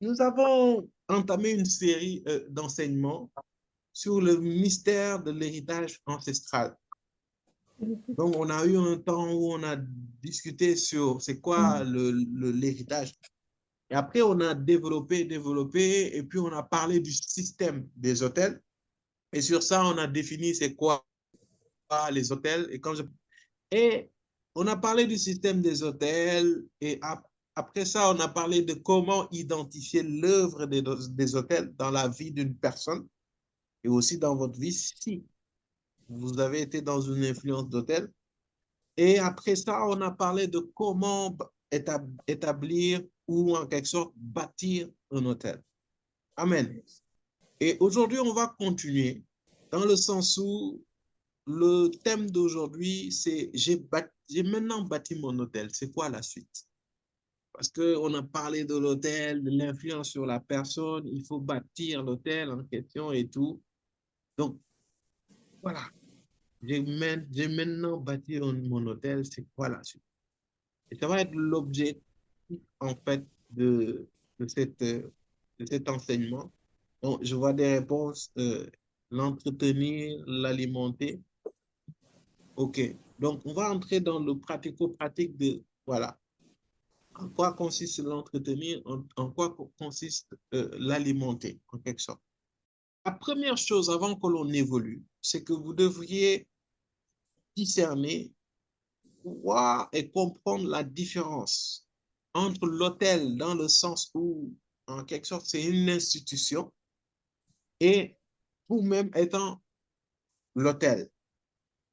Nous avons entamé une série d'enseignements sur le mystère de l'héritage ancestral. Donc, on a eu un temps où on a discuté sur c'est quoi l'héritage. Et après, on a développé, et puis on a parlé du système des hôtels. Et sur ça, on a défini c'est quoi les hôtels. Et on a parlé du système des hôtels. Et après ça, on a parlé de comment identifier l'œuvre des hôtels dans la vie d'une personne et aussi dans votre vie si vous avez été dans une influence d'hôtel. Et après ça, on a parlé de comment établir ou en quelque sorte bâtir un hôtel. Amen. Et aujourd'hui, on va continuer dans le sens où le thème d'aujourd'hui, c'est j'ai maintenant bâti mon hôtel. C'est quoi la suite? Parce qu'on a parlé de l'hôtel, de l'influence sur la personne. Il faut bâtir l'hôtel en question et tout. Donc, voilà. J'ai maintenant bâti mon hôtel. C'est quoi la suite? Et ça va être l'objet, en fait, de, cette, de cet enseignement. Donc, je vois des réponses, l'entretenir, l'alimenter. OK. Donc, on va entrer dans le pratico-pratique de, voilà, en quoi consiste l'entretenir, en quoi consiste l'alimenter, en quelque sorte. La première chose avant que l'on évolue, c'est que vous devriez discerner, voir et comprendre la différence entre l'hôtel dans le sens où, en quelque sorte, c'est une institution et vous-même étant l'hôtel.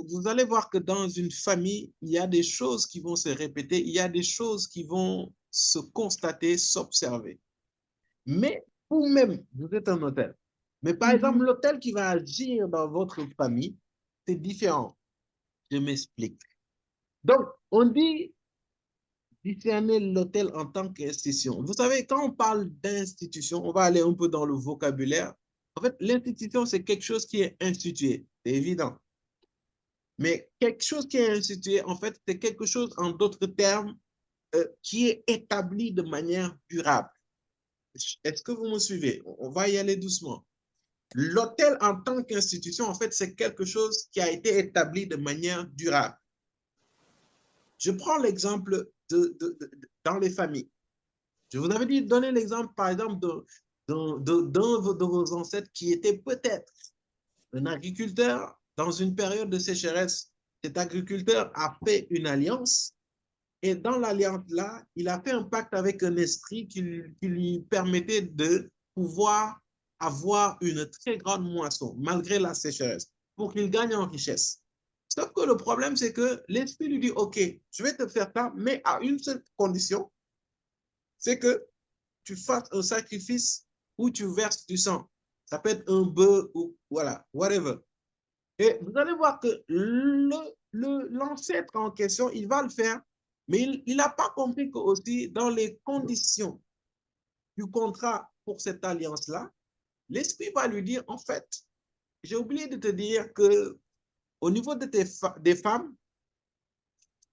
Vous allez voir que dans une famille, il y a des choses qui vont se répéter, il y a des choses qui vont se constater, s'observer. Mais vous-même, vous êtes un hôtel. Mais par exemple, l'hôtel qui va agir dans votre famille, c'est différent. Je m'explique. Donc, on dit discerner l'hôtel en tant qu'institution. Vous savez, quand on parle d'institution, on va aller un peu dans le vocabulaire. En fait, l'institution, c'est quelque chose qui est institué, c'est évident. Mais quelque chose qui est institué, en fait, c'est quelque chose, en d'autres termes, qui est établi de manière durable. Est-ce que vous me suivez? On va y aller doucement. L'hôtel en tant qu'institution, en fait, c'est quelque chose qui a été établi de manière durable. Je prends l'exemple dans les familles. Je vous avais dit, donner l'exemple, par exemple, d'un de vos ancêtres qui était peut-être un agriculteur dans une période de sécheresse. Cet agriculteur a fait une alliance et dans l'alliance-là, il a fait un pacte avec un esprit qui lui permettait de pouvoir avoir une très grande moisson malgré la sécheresse pour qu'il gagne en richesse. Sauf que le problème, c'est que l'esprit lui dit, OK, je vais te faire ça, mais à une seule condition, c'est que tu fasses un sacrifice où tu verses du sang. Ça peut être un bœuf ou voilà, whatever. Et vous allez voir que l'ancêtre en question, il va le faire, mais il n'a pas compris que aussi dans les conditions du contrat pour cette alliance-là, l'esprit va lui dire, en fait, j'ai oublié de te dire que au niveau des femmes,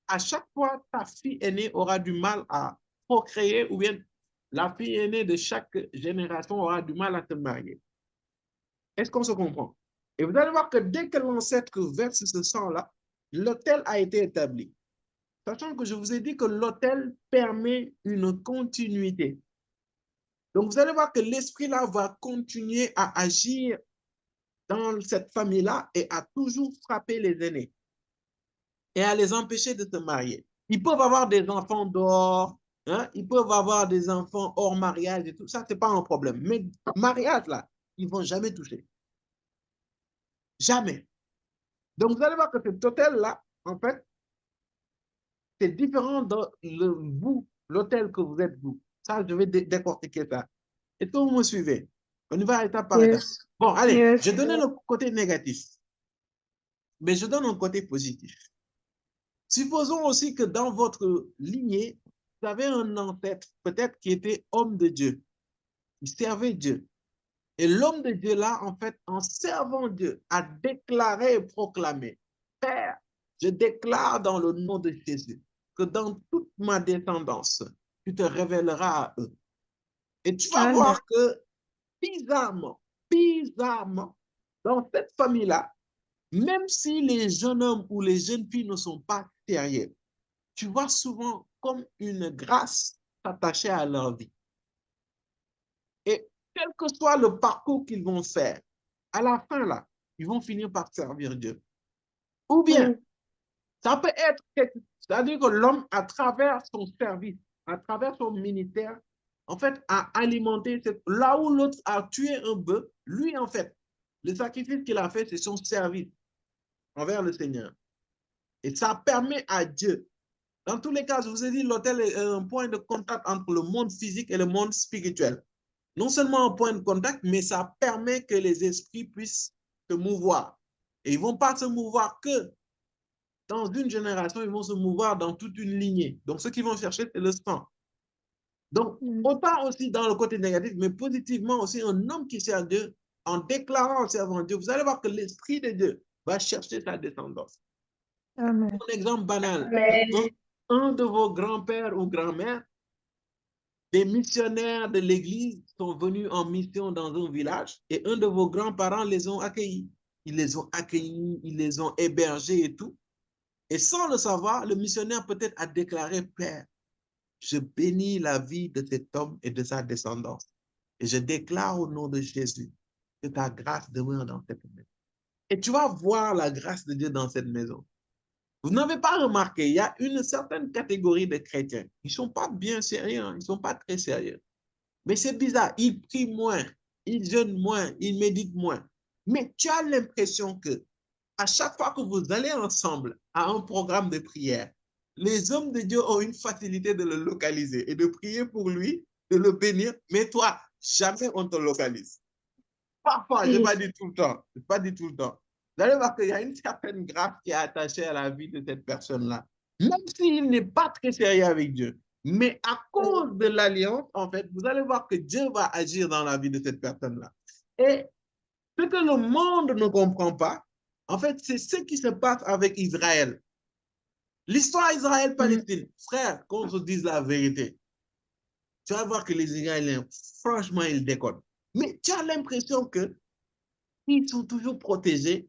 à chaque fois, ta fille aînée aura du mal à procréer ou bien la fille aînée de chaque génération aura du mal à se marier. Est-ce qu'on se comprend? Et vous allez voir que dès que l'ancêtre verse ce sang-là, l'autel a été établi. Sachant que je vous ai dit que l'autel permet une continuité. Donc, vous allez voir que l'esprit-là va continuer à agir dans cette famille-là et à toujours frapper les aînés et à les empêcher de se marier. Ils peuvent avoir des enfants dehors, hein, ils peuvent avoir des enfants hors mariage et tout ça, ce n'est pas un problème. Mais mariage, là, ils ne vont jamais toucher. Jamais. Donc, vous allez voir que cet hôtel-là, en fait, c'est différent de vous, l'hôtel que vous êtes vous. Ça, je vais décortiquer ça. Est-ce que vous me suivez? On y va étape par étape. Yes, Bon, allez, je yes, donnais le côté négatif, mais je donne un côté positif. Supposons aussi que dans votre lignée, vous avez un ancêtre, peut-être qui était homme de Dieu, qui servait Dieu. Et l'homme de Dieu là, en fait, en servant Dieu, a déclaré et proclamé, Père, je déclare dans le nom de Jésus que dans toute ma descendance, tu te révéleras à eux. Et tu vas voir que bizarrement, dans cette famille-là, même si les jeunes hommes ou les jeunes filles ne sont pas sérieux, tu vois souvent comme une grâce s'attacher à leur vie. Et quel que soit le parcours qu'ils vont faire, à la fin, là, ils vont finir par servir Dieu. Ou bien, ça peut être, c'est-à-dire que l'homme, à travers son service, à travers son ministère, en fait, a alimenté, là où l'autre a tué un bœuf, lui, en fait, le sacrifice qu'il a fait, c'est son service envers le Seigneur. Et ça permet à Dieu. Dans tous les cas, je vous ai dit, l'autel est un point de contact entre le monde physique et le monde spirituel. Non seulement un point de contact, mais ça permet que les esprits puissent se mouvoir. Et ils ne vont pas se mouvoir que dans une génération, ils vont se mouvoir dans toute une lignée. Donc, ce qu'ils vont chercher, c'est le sang. Donc, autant aussi dans le côté négatif, mais positivement aussi, un homme qui sert Dieu, en déclarant en servant Dieu, vous allez voir que l'Esprit de Dieu va chercher sa descendance. Amen. Un exemple banal, un de vos grands-pères ou grands-mères, des missionnaires de l'Église sont venus en mission dans un village et un de vos grands-parents les ont accueillis. Ils les ont accueillis, ils les ont hébergés et tout. Et sans le savoir, le missionnaire peut-être a déclaré, Père, je bénis la vie de cet homme et de sa descendance. Et je déclare au nom de Jésus que ta grâce demeure dans cette maison. Et tu vas voir la grâce de Dieu dans cette maison. Vous n'avez pas remarqué, il y a une certaine catégorie de chrétiens. Ils ne sont pas bien sérieux, ils ne sont pas très sérieux. Mais c'est bizarre, ils prient moins, ils jeûnent moins, ils méditent moins. Mais tu as l'impression que à chaque fois que vous allez ensemble à un programme de prière, les hommes de Dieu ont une facilité de le localiser et de prier pour lui, de le bénir. Mais toi, jamais on te localise. Parfois, je ne vais pas dire tout le temps. Je ne vais pas dire tout le temps. Vous allez voir qu'il y a une certaine grâce qui est attachée à la vie de cette personne-là. Même s'il n'est pas très sérieux avec Dieu. Mais à cause de l'alliance, en fait, vous allez voir que Dieu va agir dans la vie de cette personne-là. Et ce que le monde ne comprend pas, en fait, c'est ce qui se passe avec Israël. L'histoire Israël-Palestine, frère, qu'on se dise la vérité, tu vas voir que les Israéliens, franchement, ils déconnent. Mais tu as l'impression qu'ils sont toujours protégés,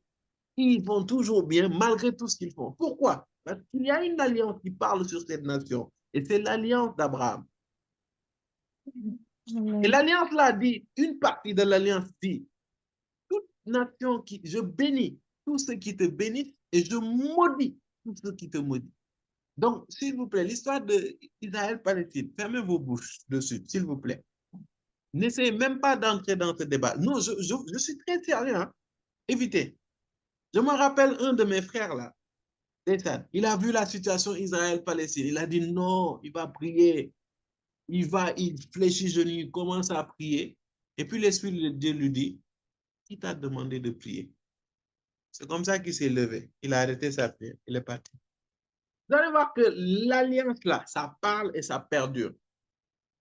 ils vont toujours bien malgré tout ce qu'ils font. Pourquoi? Parce qu'il y a une alliance qui parle sur cette nation, et c'est l'alliance d'Abraham. Et l'alliance là dit, une partie de l'alliance dit, toute nation qui, je bénis tous ceux qui te bénissent et je maudis tous ceux qui te maudissent. Donc, s'il vous plaît, l'histoire d'Israël-Palestine, fermez vos bouches dessus, s'il vous plaît. N'essayez même pas d'entrer dans ce débat. Non, je suis très sérieux. Hein? Évitez. Je me rappelle un de mes frères là, il a vu la situation Israël-Palestine. Il a dit non, il va prier. Il fléchit genoux, il commence à prier. Et puis l'Esprit de Dieu lui dit, qui t'a demandé de prier? C'est comme ça qu'il s'est levé. Il a arrêté sa prière. Il est parti. Vous allez voir que l'alliance là, ça parle et ça perdure.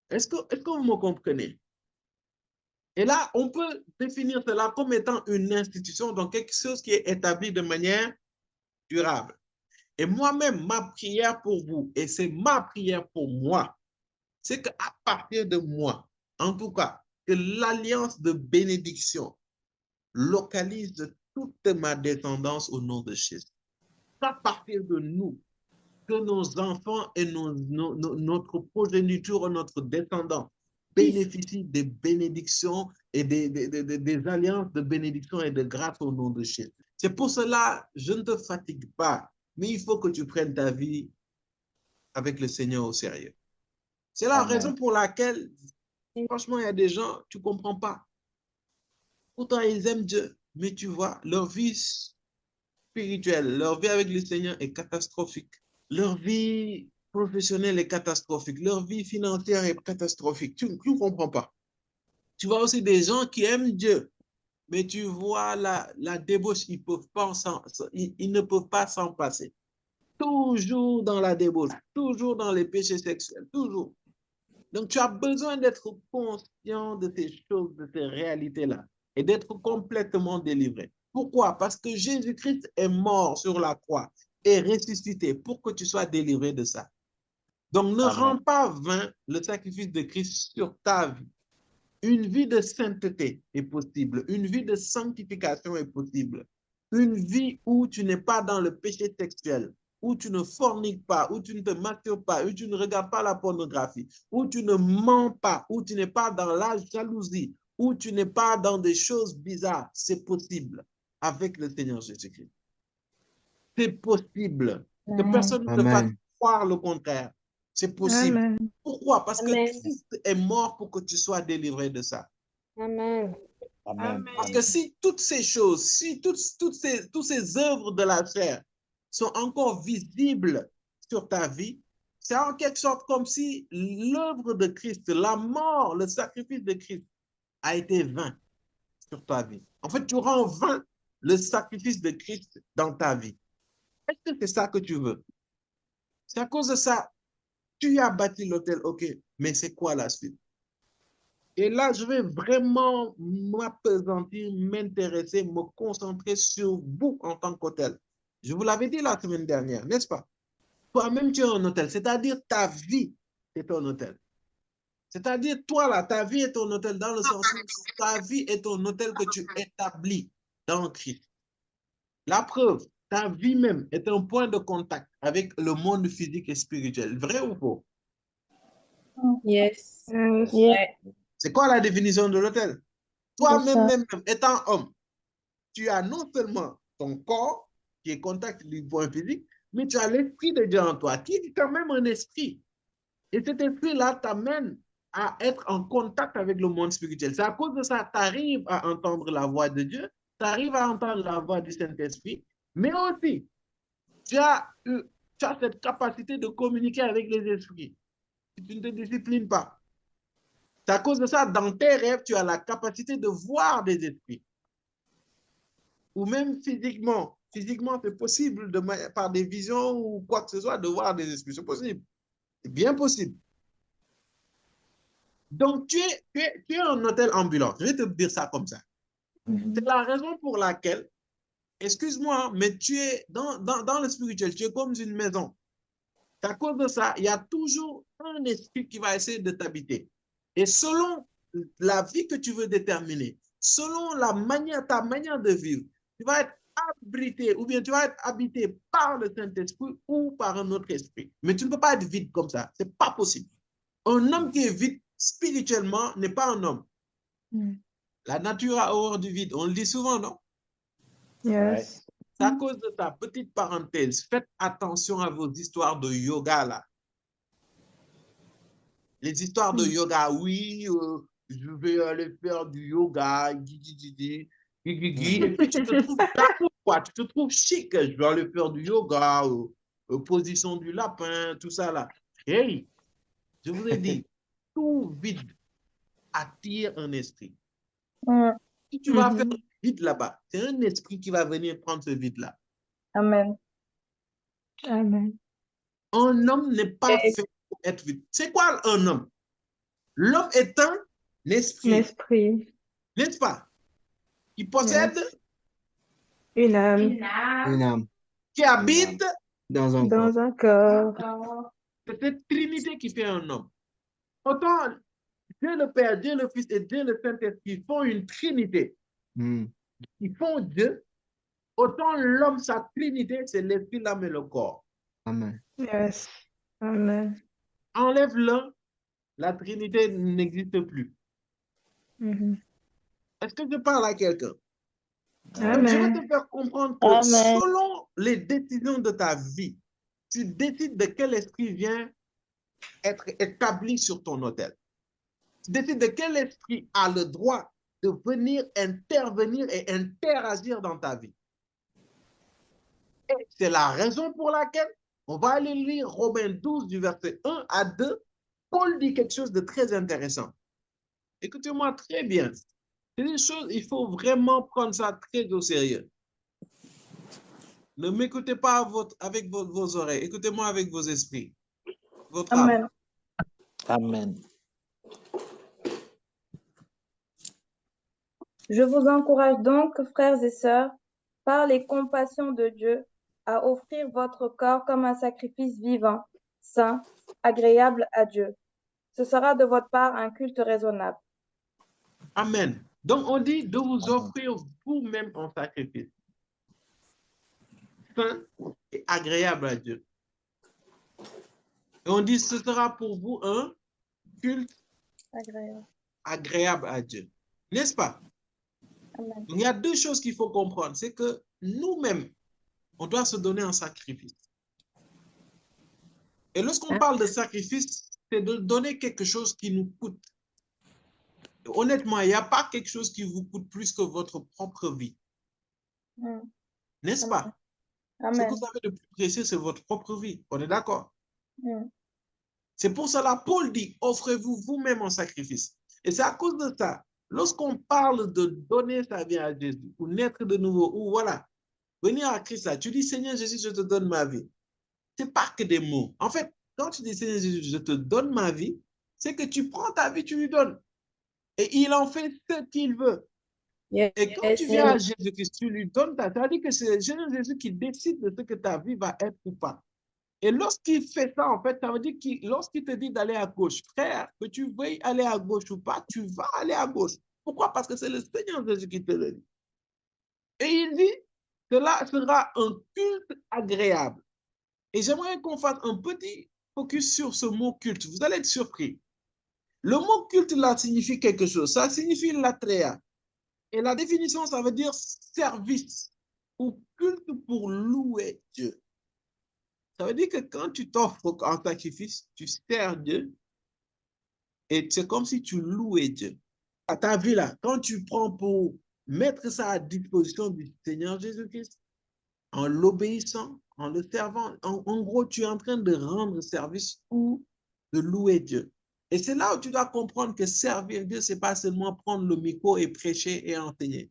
Est-ce que vous me comprenez? Et là, on peut définir cela comme étant une institution, donc quelque chose qui est établi de manière durable. Et moi-même, ma prière pour vous, et c'est ma prière pour moi, c'est qu'à partir de moi, en tout cas, que l'alliance de bénédiction localise toute ma descendance au nom de Jésus. À partir de nous, que nos enfants et notre progéniture, notre descendance bénéficient des bénédictions et des alliances de bénédiction et de grâce au nom de Jésus. C'est pour cela, je ne te fatigue pas, mais il faut que tu prennes ta vie avec le Seigneur au sérieux. C'est la raison pour laquelle, franchement, il y a des gens, tu ne comprends pas. Pourtant, ils aiment Dieu, mais tu vois, leur vie spirituelle, leur vie avec le Seigneur est catastrophique. Leur vie professionnelle est catastrophique. Leur vie financière est catastrophique. Tu ne comprends pas. Tu vois aussi des gens qui aiment Dieu, mais tu vois la débauche, ils ne peuvent pas s'en passer. Toujours dans la débauche, toujours dans les péchés sexuels, toujours. Donc, tu as besoin d'être conscient de ces choses, de ces réalités-là, et d'être complètement délivré. Pourquoi? Parce que Jésus-Christ est mort sur la croix et ressuscité pour que tu sois délivré de ça. Donc, ne rends pas vain le sacrifice de Christ sur ta vie. Une vie de sainteté est possible. Une vie de sanctification est possible. Une vie où tu n'es pas dans le péché sexuel, où tu ne forniques pas, où tu ne te masturbes pas, où tu ne regardes pas la pornographie, où tu ne mens pas, où tu n'es pas dans la jalousie, où tu n'es pas dans des choses bizarres. C'est possible avec le Seigneur Jésus-Christ. C'est possible. Que personne ne te fasse Amen. croire le contraire. C'est possible. Amen. Pourquoi? Parce que Amen. Christ est mort pour que tu sois délivré de ça. Amen. Amen. Parce que si toutes ces choses, si toutes ces œuvres de la chair sont encore visibles sur ta vie, c'est en quelque sorte comme si l'œuvre de Christ, la mort, le sacrifice de Christ a été vain sur ta vie. En fait, tu rends vain le sacrifice de Christ dans ta vie. Est-ce que c'est ça que tu veux? C'est à cause de ça, tu as bâti l'autel, ok, mais c'est quoi la suite? Et là, je vais vraiment m'appesantir, m'intéresser, me concentrer sur vous en tant qu'hôtel. Je vous l'avais dit la semaine dernière, n'est-ce pas? Toi-même, tu es un hôtel, c'est-à-dire ta vie est ton hôtel. C'est-à-dire, toi, là, ta vie est ton hôtel dans le sens où ta vie est ton hôtel que tu établis dans Christ. La preuve, ta vie même est un point de contact avec le monde physique et spirituel. Vrai ou faux? Yes. Yes. C'est quoi la définition de l'hôtel? Toi-même, même étant homme, tu as non seulement ton corps qui est contact du point physique, mais tu as l'esprit de Dieu en toi, qui est quand même un esprit. Et cet esprit-là t'amène à être en contact avec le monde spirituel. C'est à cause de ça que tu arrives à entendre la voix de Dieu, tu arrives à entendre la voix du Saint-Esprit, mais aussi, tu as cette capacité de communiquer avec les esprits. Si tu ne te disciplines pas. C'est à cause de ça, dans tes rêves, tu as la capacité de voir des esprits. Ou même physiquement. Physiquement, c'est possible par des visions ou quoi que ce soit de voir des esprits. C'est possible. C'est bien possible. Donc, tu es un hôtel ambulant. Je vais te dire ça comme ça. C'est la raison pour laquelle, excuse-moi, mais tu es dans le spirituel, tu es comme une maison. À cause de ça, il y a toujours un esprit qui va essayer de t'habiter. Et selon la vie que tu veux déterminer, selon ta manière de vivre, tu vas être abrité ou bien tu vas être habité par le Saint-Esprit ou par un autre esprit. Mais tu ne peux pas être vide comme ça. Ce n'est pas possible. Un homme qui est vide spirituellement n'est pas un homme. La nature a horreur du vide. On le dit souvent, non? Yes. C'est à cause de ta petite parenthèse. Faites attention à vos histoires de yoga là. Les histoires de yoga, oui, je vais aller faire du yoga, et puis tu te trouves là pourquoi? Tu te trouves chic, je vais aller faire du yoga, position du lapin, tout ça là. Hey, je vous ai dit, tout vide attire un esprit. Si tu vas faire un vide là-bas, c'est un esprit qui va venir prendre ce vide-là. Amen. Amen. Un homme n'est pas fait pour être vide. C'est quoi un homme? L'homme est un esprit, L'esprit. n'est-ce pas? Qui possède, Une âme. Une âme qui habite. dans un corps. Dans un corps. C'est cette trinité qui fait un homme. Autant Dieu le Père, Dieu le Fils et Dieu le Saint-Esprit font une trinité. Ils font Dieu. Autant l'homme, sa trinité, c'est l'esprit, l'âme et le corps. Amen. Yes. Amen. Enlève l'un, la trinité n'existe plus. Est-ce que je parle à quelqu'un? Amen. Je vais te faire comprendre que selon les décisions de ta vie, tu décides de quel esprit vient être établi sur ton autel. Tu décides de quel esprit a le droit de venir intervenir et interagir dans ta vie. Et c'est la raison pour laquelle on va aller lire Romains 12 du verset 1 à 2. Paul dit quelque chose de très intéressant. Écoutez-moi très bien. C'est des choses, il faut vraiment prendre ça très au sérieux. Ne m'écoutez pas avec vos oreilles. Écoutez-moi avec vos esprits. Votre âme. Amen. Je vous encourage donc, frères et sœurs, par les compassions de Dieu, à offrir votre corps comme un sacrifice vivant, saint, agréable à Dieu. Ce sera de votre part un culte raisonnable. Amen. Donc, on dit de vous Amen. offrir vous-même en sacrifice saint et agréable à Dieu. Et on dit ce sera pour vous un culte Agréable. agréable à Dieu. N'est-ce pas? Amen. Donc, il y a deux choses qu'il faut comprendre. C'est que nous-mêmes, on doit se donner un sacrifice. Et lorsqu'on parle de sacrifice, c'est de donner quelque chose qui nous coûte. Honnêtement, il n'y a pas quelque chose qui vous coûte plus que votre propre vie. Mm. N'est-ce Amen. pas? Ce que Amen. vous avez de plus précieux, c'est votre propre vie. On est d'accord? Mm. C'est pour cela, Paul dit, offrez-vous vous-même en sacrifice. Et c'est à cause de ça, lorsqu'on parle de donner sa vie à Jésus, ou naître de nouveau, ou voilà, venir à Christ là, tu dis, Seigneur Jésus, je te donne ma vie. Ce n'est pas que des mots. En fait, quand tu dis, Seigneur Jésus, je te donne ma vie, c'est que tu prends ta vie, tu lui donnes. Et il en fait ce qu'il veut. Et quand tu viens à Jésus-Christ, tu lui donnes ta vie, ça veut dire que c'est Jésus qui décide de ce que ta vie va être ou pas. Et lorsqu'il fait ça, en fait, ça veut dire que lorsqu'il te dit d'aller à gauche, frère, que tu veuilles aller à gauche ou pas, tu vas aller à gauche. Pourquoi? Parce que c'est le Seigneur Jésus qui te le dit. Et il dit, cela sera un culte agréable. Et j'aimerais qu'on fasse un petit focus sur ce mot culte. Vous allez être surpris. Le mot culte, là, signifie quelque chose. Ça signifie latréa. Et la définition, ça veut dire service ou culte pour louer Dieu. Ça veut dire que quand tu t'offres en sacrifice, tu sers Dieu et c'est comme si tu louais Dieu. À ta vie là, quand tu prends pour mettre ça à disposition du Seigneur Jésus-Christ, en l'obéissant, en le servant, en gros, tu es en train de rendre service ou de louer Dieu. Et c'est là où tu dois comprendre que servir Dieu, ce n'est pas seulement prendre le micro et prêcher et enseigner.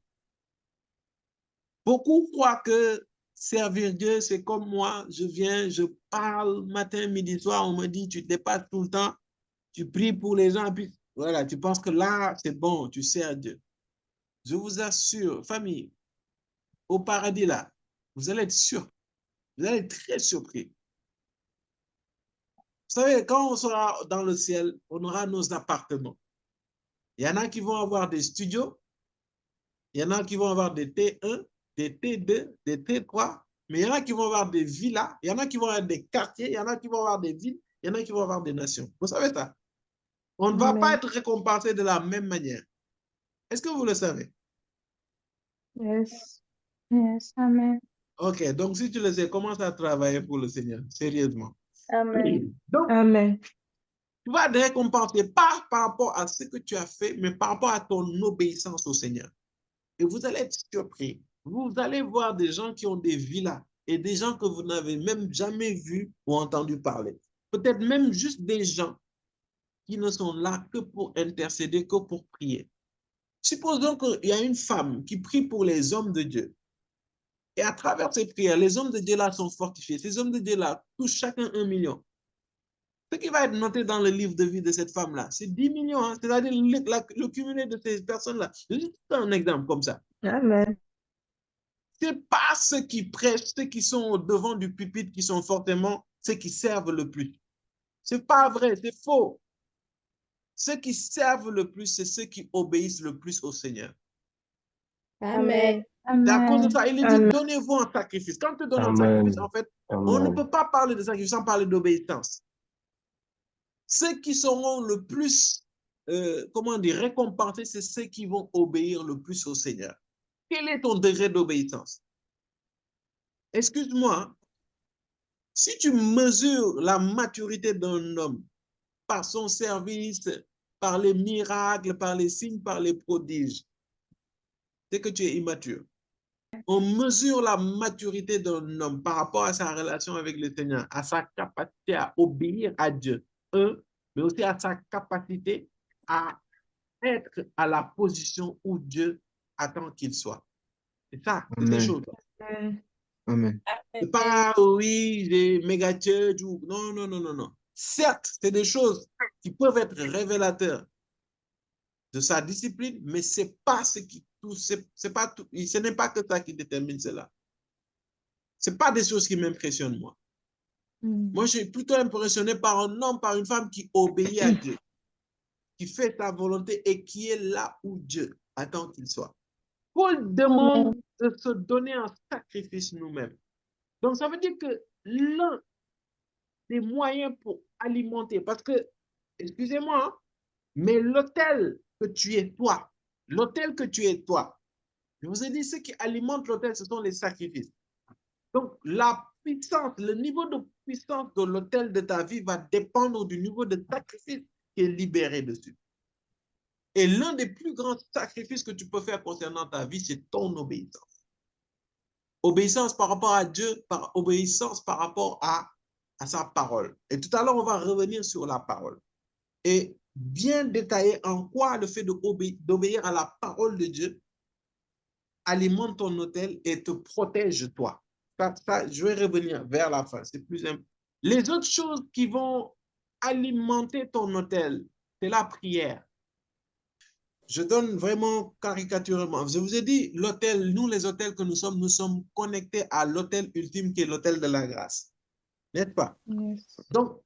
Beaucoup croient que servir Dieu, c'est comme moi, je viens, je parle matin, midi, soir, on me dit, tu te dépasses tout le temps, tu pries pour les gens, puis voilà, tu penses que là, c'est bon, tu sers Dieu. Je vous assure, famille, au paradis là, vous allez être sûr, vous allez être très surpris. Vous savez, quand on sera dans le ciel, on aura nos appartements. Il y en a qui vont avoir des studios, il y en a qui vont avoir des T1, des T2, des T3, mais il y en a qui vont avoir des villas, il y en a qui vont avoir des quartiers, il y en a qui vont avoir des villes, il y en a qui vont avoir des nations. Vous savez ça? On ne va pas être récompensé de la même manière. Est-ce que vous le savez? Yes. Yes. Amen. Ok, donc si tu le sais, commence à travailler pour le Seigneur, sérieusement. Amen. Donc, Amen. tu vas être récompensé pas par rapport à ce que tu as fait, mais par rapport à ton obéissance au Seigneur. Et vous allez être surpris. Vous allez voir des gens qui ont des villas et des gens que vous n'avez même jamais vus ou entendu parler. Peut-être même juste des gens qui ne sont là que pour intercéder, que pour prier. Supposons qu'il y a une femme qui prie pour les hommes de Dieu. Et à travers ces prières, les hommes de Dieu là sont fortifiés. Ces hommes de Dieu là touchent chacun 1 million. Ce qui va être noté dans le livre de vie de cette femme-là, c'est 10 millions. Hein? C'est-à-dire le cumulé de ces personnes-là. Juste un exemple comme ça. Amen. Ce n'est pas ceux qui prêchent, ceux qui sont au devant du pupitre, qui sont fortement ceux qui servent le plus. Ce n'est pas vrai, c'est faux. Ceux qui servent le plus, c'est ceux qui obéissent le plus au Seigneur. Amen. C'est à cause de ça, il dit, Amen. donnez-vous en sacrifice. Quand tu donnes un Amen. sacrifice, en fait, on ne peut pas parler de sacrifice sans parler d'obéissance. Ceux qui seront le plus, comment dire, récompensés, c'est ceux qui vont obéir le plus au Seigneur. Quel est ton degré d'obéissance? Excuse-moi, si tu mesures la maturité d'un homme par son service, par les miracles, par les signes, par les prodiges, c'est que tu es immature. On mesure la maturité d'un homme par rapport à sa relation avec le Seigneur, à sa capacité à obéir à Dieu, mais aussi à sa capacité à être à la position où Dieu attend qu'il soit. C'est ça, c'est ces choses. Amen. C'est pas, oui, des méga church ou non, non, non, non, non. Certes, c'est des choses qui peuvent être révélateurs de sa discipline, mais c'est pas ce qui tout, c'est pas tout, ce n'est pas que ça qui détermine cela. C'est pas des choses qui m'impressionnent, moi. Moi, je suis plutôt impressionné par un homme, par une femme qui obéit à Dieu. qui fait ta volonté et qui est là où Dieu attend qu'il soit. Paul demande de se donner un sacrifice nous-mêmes. Donc, ça veut dire que l'un des moyens pour alimenter, parce que, excusez-moi, hein, mais l'autel que tu es toi, l'autel que tu es toi, je vous ai dit, ce qui alimente l'autel, ce sont les sacrifices. Donc, la puissance, le niveau de puissance de l'autel de ta vie va dépendre du niveau de sacrifice qui est libéré dessus. Et l'un des plus grands sacrifices que tu peux faire concernant ta vie, c'est ton obéissance. Obéissance par rapport à Dieu, obéissance par rapport à sa parole. Et tout à l'heure, on va revenir sur la parole. Et bien détailler en quoi le fait d'obéir à la parole de Dieu alimente ton autel et te protège toi. Ça, je vais revenir vers la fin. C'est plus simple. Les autres choses qui vont alimenter ton autel, c'est la prière. Je donne vraiment caricaturalement. Je vous ai dit, l'autel, nous les autels que nous sommes connectés à l'autel ultime qui est l'autel de la grâce. N'est-ce pas? Yes. Donc,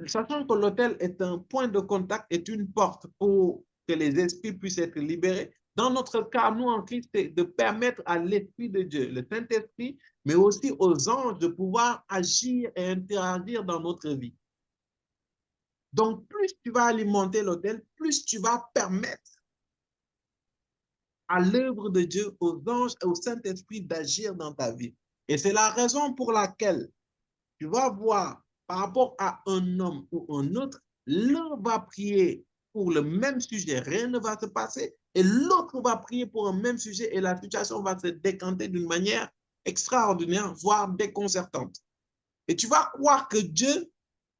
sachant que l'autel est un point de contact, est une porte pour que les esprits puissent être libérés. Dans notre cas, nous en Christ, c'est de permettre à l'Esprit de Dieu, le Saint-Esprit, mais aussi aux anges de pouvoir agir et interagir dans notre vie. Donc, plus tu vas alimenter l'autel, plus tu vas permettre à l'œuvre de Dieu, aux anges et au Saint-Esprit d'agir dans ta vie. Et c'est la raison pour laquelle tu vas voir par rapport à un homme ou un autre, l'un va prier pour le même sujet, rien ne va se passer, et l'autre va prier pour un même sujet et la situation va se décanter d'une manière extraordinaire, voire déconcertante. Et tu vas croire que Dieu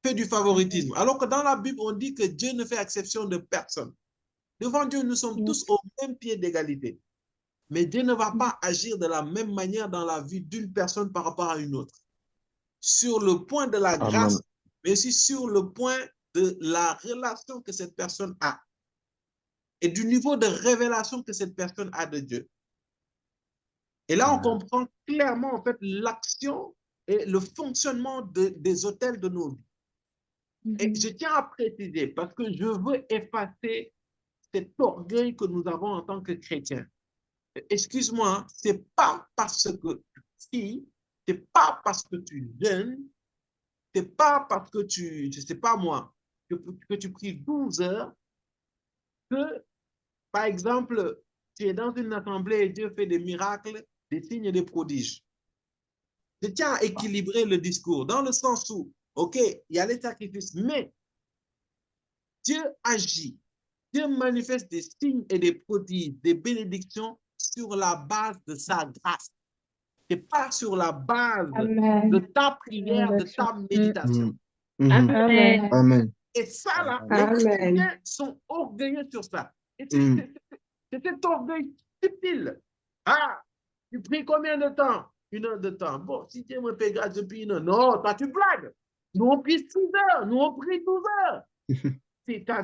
fait du favoritisme, alors que dans la Bible, on dit que Dieu ne fait exception de personne. Devant Dieu, nous sommes tous au même pied d'égalité. Mais Dieu ne va pas agir de la même manière dans la vie d'une personne par rapport à une autre. Sur le point de la grâce, mais aussi sur le point de la relation que cette personne a et du niveau de révélation que cette personne a de Dieu. Et là, on comprend clairement en fait l'action et le fonctionnement des autels de nos vies. Et je tiens à préciser, parce que je veux effacer cet orgueil que nous avons en tant que chrétiens. Excuse-moi, c'est pas parce que c'est pas parce que tu jeûnes, c'est pas parce que je sais pas moi, que tu pries 12 heures, que, par exemple, tu es dans une assemblée et Dieu fait des miracles, des signes et des prodiges. Je tiens à équilibrer le discours, dans le sens où, OK, il y a les sacrifices, mais Dieu agit. Dieu manifeste des signes et des prodiges, des bénédictions sur la base de sa grâce. Et pas sur la base de ta prière, de ta méditation. Amen. Amen. Et ça, là, Amen. les chrétiens sont orgueilleux sur ça. Et c'est cet orgueil subtil. Ah, tu pries combien de temps? 1 heure de temps. Bon, si Dieu me fait grâce depuis 1 heure. Non, toi, tu blagues. Nous, on prie 6 heures. Nous, on prie 12 heures.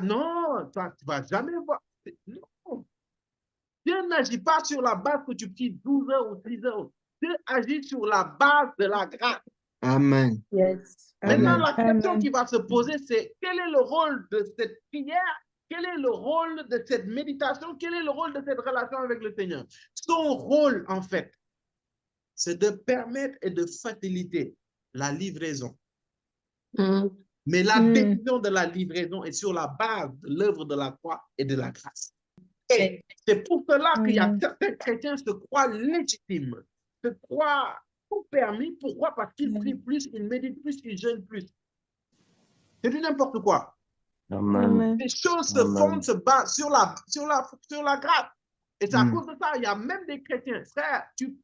Non, toi, tu ne vas jamais voir. Non. Dieu n'agit pas sur la base que tu pries 12 heures ou 6 heures. Dieu agit sur la base de la grâce. Amen. Yes. Maintenant, Amen. la question qui va se poser, c'est quel est le rôle de cette prière? Quel est le rôle de cette méditation? Quel est le rôle de cette relation avec le Seigneur? Son rôle, en fait, c'est de permettre et de faciliter la livraison. Mais la décision de la livraison est sur la base de l'œuvre de la croix et de la grâce. Et c'est pour cela qu'il y a certains chrétiens se croient légitimes, se croient tout permis. Pourquoi? Parce qu'ils prient plus, ils méditent plus, ils jeûnent plus. C'est du n'importe quoi. Amen. Les choses se font, se basent sur la grâce. Et c'est à cause de ça, il y a même des chrétiens. Frère, tu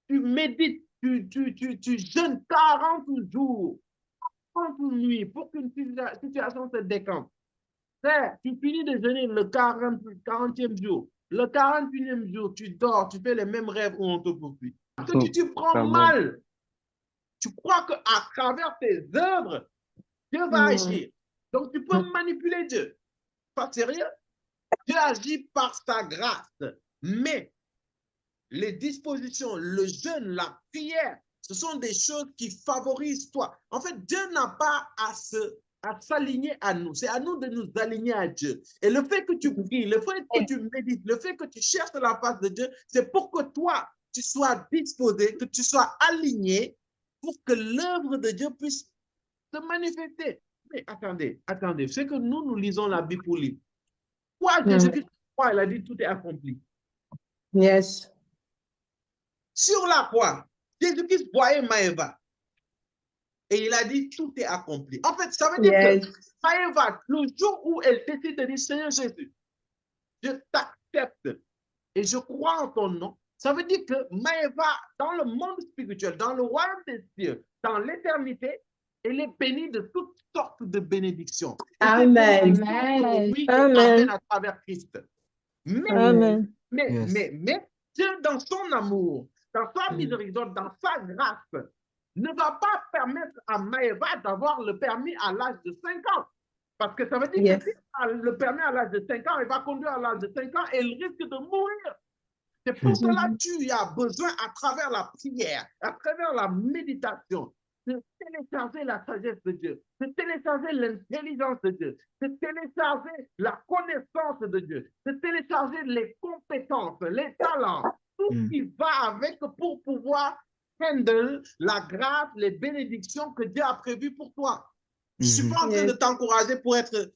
médites, tu jeûnes 40 jours, 30 nuits pour qu'une situation se décante. Frère, tu finis de jeûner le 40e jour. Le 41e jour, tu dors, tu fais les mêmes rêves où on te poursuit. Parce que tu prends mal. Tu crois qu'à travers tes œuvres, Dieu va agir. Donc, tu peux manipuler Dieu. Pas sérieux? Dieu agit par sa grâce. Mais les dispositions, le jeûne, la prière, ce sont des choses qui favorisent toi. En fait, Dieu n'a pas à s'aligner à nous. C'est à nous de nous aligner à Dieu. Et le fait que tu pries, le fait que tu médites, le fait que tu cherches la face de Dieu, c'est pour que toi, tu sois disposé, que tu sois aligné pour que l'œuvre de Dieu puisse se manifester. Mais attendez, c'est que nous lisons la Bible pour lire. Quoi, Jésus-Christ, il a dit tout est accompli. Yes. Sur la croix, Jésus-Christ voyait Maëva. Et il a dit, tout est accompli. En fait, ça veut dire que Maëva, le jour où elle décide de dire, Seigneur Jésus, je t'accepte et je crois en ton nom, ça veut dire que Maëva, dans le monde spirituel, dans le royaume des cieux, dans l'éternité, elle est bénie de toutes sortes de bénédictions. Amen. Oui, amen à travers Christ. Amen. Mais Dieu, dans son amour, dans sa miséricorde, dans sa grâce, ne va pas permettre à Maëva d'avoir le permis à l'âge de 5 ans. Parce que ça veut dire que si elle a le permis à l'âge de 5 ans, elle va conduire à l'âge de 5 ans et elle risque de mourir. C'est pour cela que tu as besoin, à travers la prière, à travers la méditation, de télécharger la sagesse de Dieu, de télécharger l'intelligence de Dieu, de télécharger la connaissance de Dieu, de télécharger les compétences, les talents, tout ce qui va avec pour pouvoir handle la grâce, les bénédictions que Dieu a prévues pour toi. Je ne suis pas en train de t'encourager pour être,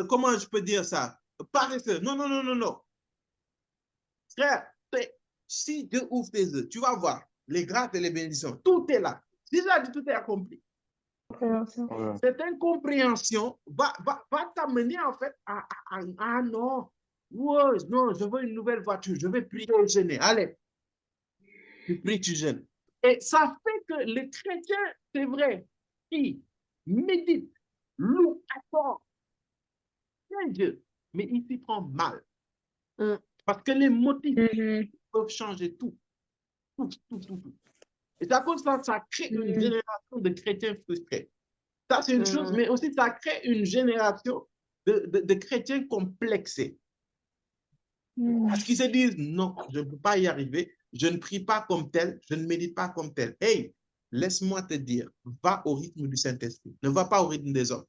comment je peux dire ça, paresseux. Non. Frère, si Dieu ouvre tes yeux, tu vas voir les grâces et les bénédictions. Tout est là. Déjà, tout est accompli. Cette incompréhension va t'amener en fait à non. Ouais, non, je veux une nouvelle voiture. Je vais prier et jeûner. Allez. Tu pries, tu jeûnes. Et ça fait que les chrétiens, c'est vrai, qui méditent, louent, adorent Dieu, mais ils s'y prennent mal. Parce que les motifs peuvent changer tout. Et à cause de ça, ça crée une génération de chrétiens frustrés. Ça, c'est une chose, mais aussi ça crée une génération de chrétiens complexés. Parce qu'ils se disent, non, je ne peux pas y arriver, je ne prie pas comme tel, je ne médite pas comme tel. Hey, laisse-moi te dire, va au rythme du Saint-Esprit, ne va pas au rythme des hommes.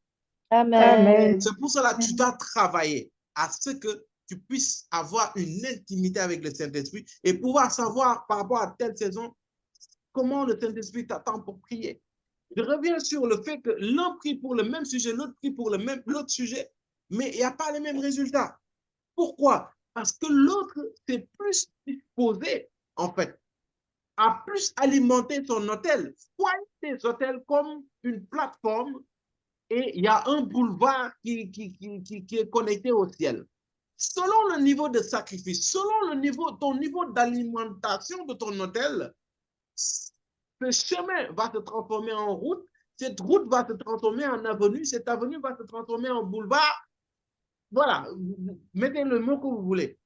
Amen. C'est pour cela que tu dois travailler à ce que tu puisses avoir une intimité avec le Saint-Esprit et pouvoir savoir par rapport à telle saison comment le Saint-Esprit t'attend pour prier. Je reviens sur le fait que l'un prie pour le même sujet, l'autre prie pour l'autre sujet, mais il n'y a pas les mêmes résultats. Pourquoi? Parce que l'autre s'est plus disposé, en fait, à plus alimenter son hôtel. Voyez des hôtels comme une plateforme et il y a un boulevard qui est connecté au ciel. Selon le niveau de sacrifice, selon ton niveau d'alimentation de ton hôtel, ce chemin va se transformer en route, cette route va se transformer en avenue, cette avenue va se transformer en boulevard. Voilà, mettez le mot que vous voulez.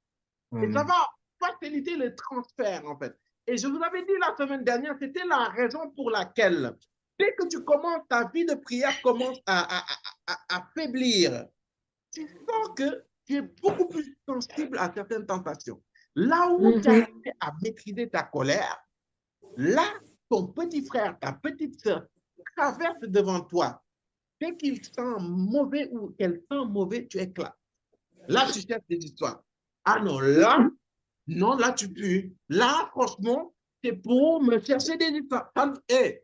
Et ça va faciliter le transfert, en fait. Et je vous avais dit la semaine dernière, c'était la raison pour laquelle, dès que tu commences, ta vie de prière commence à faiblir, tu sens que tu es beaucoup plus sensible à certaines tentations. Là où tu as appris à maîtriser ta colère, là, ton petit frère, ta petite soeur traverse devant toi. Dès qu'il sent mauvais ou qu'elle sent mauvais, tu éclates. Là, tu cherches des histoires. Ah non, là, tu pues. Là, franchement, c'est pour me chercher des histoires. Hey,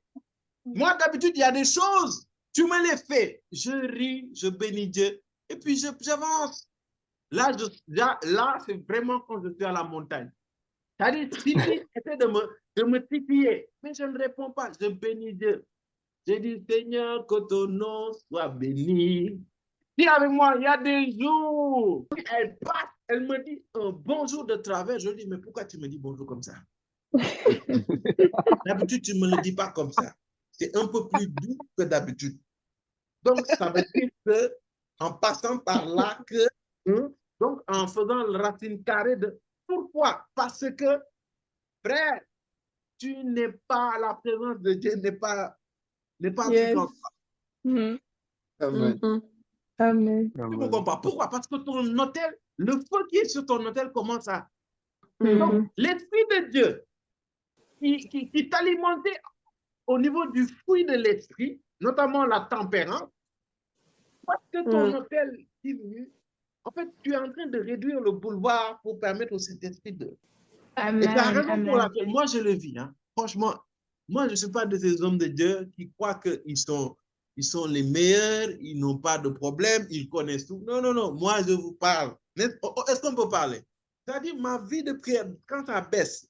moi, d'habitude, il y a des choses, tu me les fais. Je ris, je bénis Dieu, et puis j'avance. Là, c'est vraiment quand je suis à la montagne. C'est-à-dire, Sylvie essaie de me titiller, mais je ne réponds pas, je bénis Dieu. Je dis, Seigneur, que ton nom soit béni. Dis avec moi, il y a des jours, elle passe, elle me dit un bonjour de travers. Je dis, mais pourquoi tu me dis bonjour comme ça? D'habitude, tu ne me le dis pas comme ça. C'est un peu plus doux que d'habitude. Donc, ça veut dire que, en passant par là, donc en faisant le racine carré de pourquoi? Parce que, frère, tu n'es pas, la présence de Dieu n'est pas plus grande. Amen. Amen. Tu ne comprends pas. Pourquoi? Parce que ton hôtel, le feu qui est sur ton hôtel commence à... Donc, l'Esprit de Dieu qui t'alimentait au niveau du fruit de l'esprit, notamment la tempérance, Parce que ton hôtel diminue, en fait, tu es en train de réduire le boulevard pour permettre au Saint-Esprit de... Et c'est la raison pour laquelle moi, je le vis. Hein. Franchement, moi, je ne suis pas de ces hommes de Dieu qui croient qu'ils sont les meilleurs, ils n'ont pas de problème, ils connaissent tout. Non, non, non. Moi, je vous parle. Est-ce qu'on peut parler? C'est-à-dire, ma vie de prière, quand ça baisse,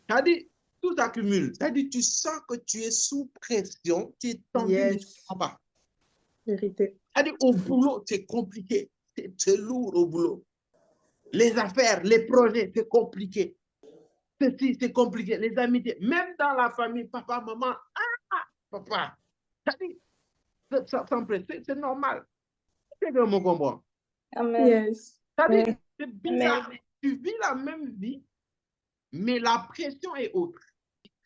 c'est-à-dire, tout s'accumule. C'est-à-dire, tu sens que tu es sous pression, tu es tendu, mais tu ne comprends pas. Vérité. C'est-à-dire, au boulot, c'est compliqué. C'est lourd au boulot. Les affaires, les projets, c'est compliqué. Ceci, c'est compliqué. Les amitiés, même dans la famille, papa, maman, papa. C'est-à-dire, c'est normal. C'est que me comprend. Amen. Yes. C'est-à-dire, c'est bizarre. Tu vis la même vie, mais la pression est autre.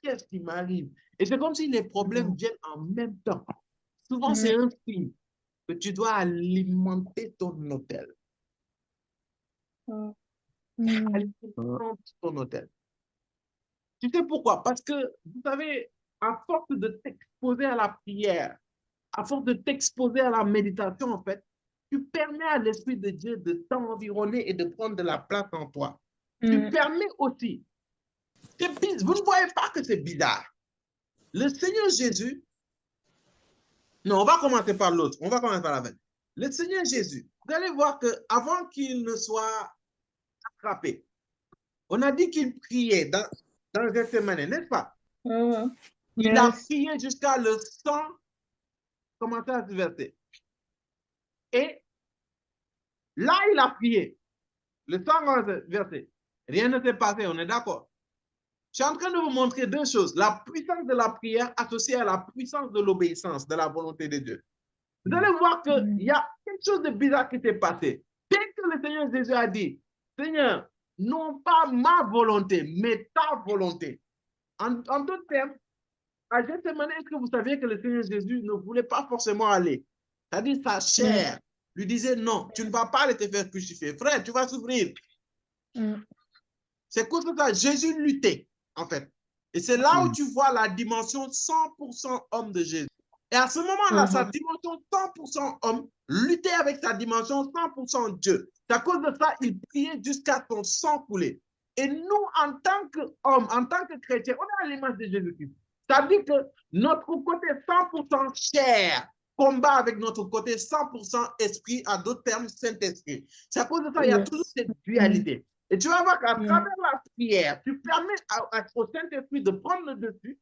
Qu'est-ce qui m'arrive? Et c'est comme si les problèmes viennent en même temps. Souvent, c'est un signe que tu dois alimenter ton hôtel. Alimenter ton hôtel. Tu sais pourquoi? Parce que, vous savez, à force de t'exposer à la prière, à force de t'exposer à la méditation, en fait, tu permets à l'Esprit de Dieu de t'environner et de prendre de la place en toi. Tu permets aussi. Vous ne voyez pas que c'est bizarre. Le Seigneur Jésus, non, on va commencer par l'autre. On va commencer par la veine. Le Seigneur Jésus, vous allez voir qu'avant qu'il ne soit attrapé, on a dit qu'il priait dans Gethsemane, n'est-ce pas? Il a prié jusqu'à le sang commencer à se verser. Et là, il a prié. Le sang commence à se verser. Rien ne s'est passé, on est d'accord? Je suis en train de vous montrer deux choses. La puissance de la prière associée à la puissance de l'obéissance, de la volonté de Dieu. Vous allez voir qu'il y a quelque chose de bizarre qui s'est passé. Dès que le Seigneur Jésus a dit, Seigneur, non pas ma volonté, mais ta volonté. En d'autres termes, à Gethsemane, est-ce que vous saviez que le Seigneur Jésus ne voulait pas forcément aller? C'est-à-dire sa chair lui disait, non, tu ne vas pas aller te faire crucifier. Frère, tu vas souffrir. C'est comme ça, Jésus luttait, en fait. Et c'est là où tu vois la dimension 100% homme de Jésus. Et à ce moment-là, sa dimension 100% homme luttait avec sa dimension 100% Dieu. C'est à cause de ça, il priait jusqu'à son sang couler. Et nous, en tant qu'hommes, en tant que chrétiens, on est à l'image de Jésus-Christ. Ça dit que notre côté 100% chair combat avec notre côté 100% esprit, à d'autres termes, Saint-Esprit. C'est à cause de ça, il y a toujours cette dualité. Et tu vas voir qu'à travers la prière, tu permets au Saint-Esprit de prendre le dessus.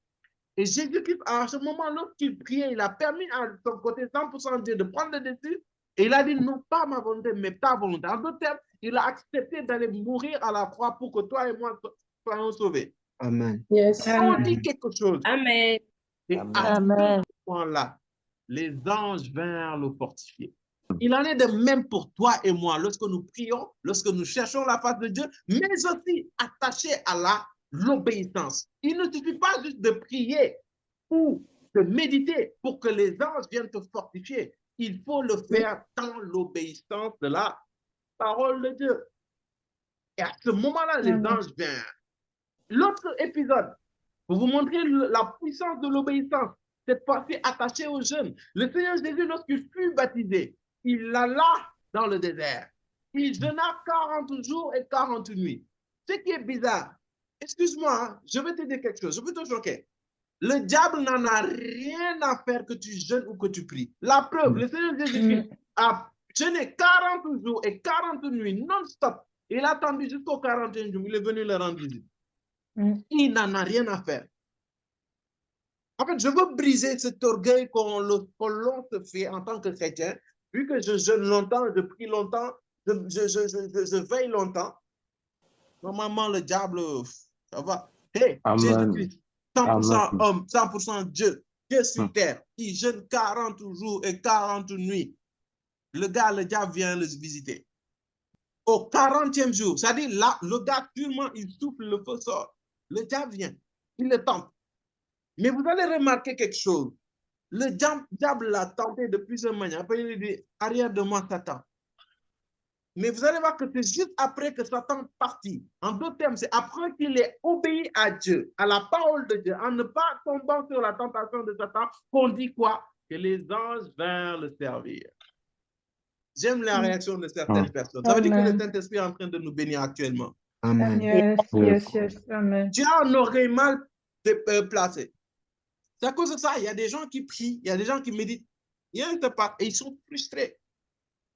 Et Jésus-Christ, à ce moment, lorsqu'il priait, il a permis à son côté 100% Dieu de prendre le dessus. Et il a dit, non pas ma volonté, mais ta volonté. En d'autres termes, il a accepté d'aller mourir à la croix pour que toi et moi soyons sauvés. Amen. Yes. On dit quelque chose. Amen. Et à ce moment-là, les anges vinrent le fortifier. Il en est de même pour toi et moi lorsque nous prions, lorsque nous cherchons la face de Dieu, mais aussi attaché à l'obéissance. Il ne suffit pas juste de prier ou de méditer pour que les anges viennent te fortifier. Il faut le faire dans l'obéissance de la parole de Dieu. Et à ce moment-là, les anges viennent. L'autre épisode, pour vous montrer la puissance de l'obéissance, cette fois-ci attachée aux jeunes. Le Seigneur Jésus, lorsqu'il fut baptisé, il alla dans le désert. Il jeûna 40 jours et 40 nuits. Ce qui est bizarre, excuse-moi, hein, je vais te dire quelque chose, je peux te choquer. Le diable n'en a rien à faire que tu jeûnes ou que tu pries. La preuve, le Seigneur Jésus a jeûné 40 jours et 40 nuits non-stop. Il a attendu jusqu'au 41 jours, il est venu le rendre visite. Il n'en a rien à faire. En fait, je veux briser cet orgueil qu'on se fait en tant que chrétien. Vu que je jeûne longtemps, je prie longtemps, je veille longtemps, normalement, le diable, ça va. Hey, Jésus-Christ, 100% homme, 100% Dieu, Dieu sur terre, il jeûne 40 jours et 40 nuits. Le diable vient le visiter. Au 40e jour, c'est-à-dire là, le gars, purement, il souffle, le feu sort. Le diable vient, il le tente. Mais vous allez remarquer quelque chose. Le diable l'a tenté de plusieurs manières. Après, il dit, arrière de moi, Satan. Mais vous allez voir que c'est juste après que Satan partit. En d'autres termes, c'est après qu'il ait obéi à Dieu, à la parole de Dieu, en ne pas tombant sur la tentation de Satan, qu'on dit quoi? que les anges vinrent le servir. J'aime la réaction de certaines personnes. Ça veut dire que le Saint-Esprit est en train de nous bénir actuellement. Amen. Yes. Amen. Tu as une oreille mal placée. C'est à cause de ça. Il y a des gens qui prient, il y a des gens qui méditent. Et ils sont frustrés.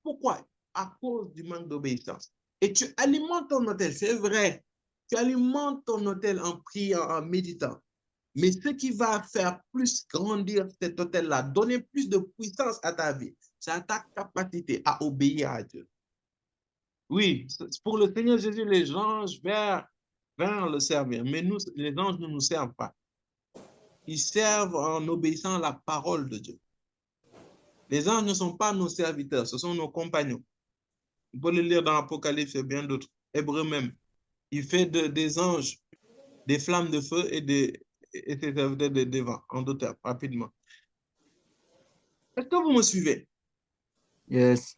Pourquoi? À cause du manque d'obéissance. Et tu alimentes ton autel, c'est vrai. Tu alimentes ton autel en priant, en méditant. Mais ce qui va faire plus grandir cet autel-là, donner plus de puissance à ta vie, c'est ta capacité à obéir à Dieu. Oui, pour le Seigneur Jésus, les anges vinrent le servir. Mais nous, les anges ne nous servent pas. Ils servent en obéissant à la parole de Dieu. Les anges ne sont pas nos serviteurs, ce sont nos compagnons. Vous pouvez le lire dans l'Apocalypse et bien d'autres. Hébreux même. Il fait des anges, des flammes de feu et des serviteurs de vent, en deux termes, rapidement. Est-ce que vous me suivez? Yes.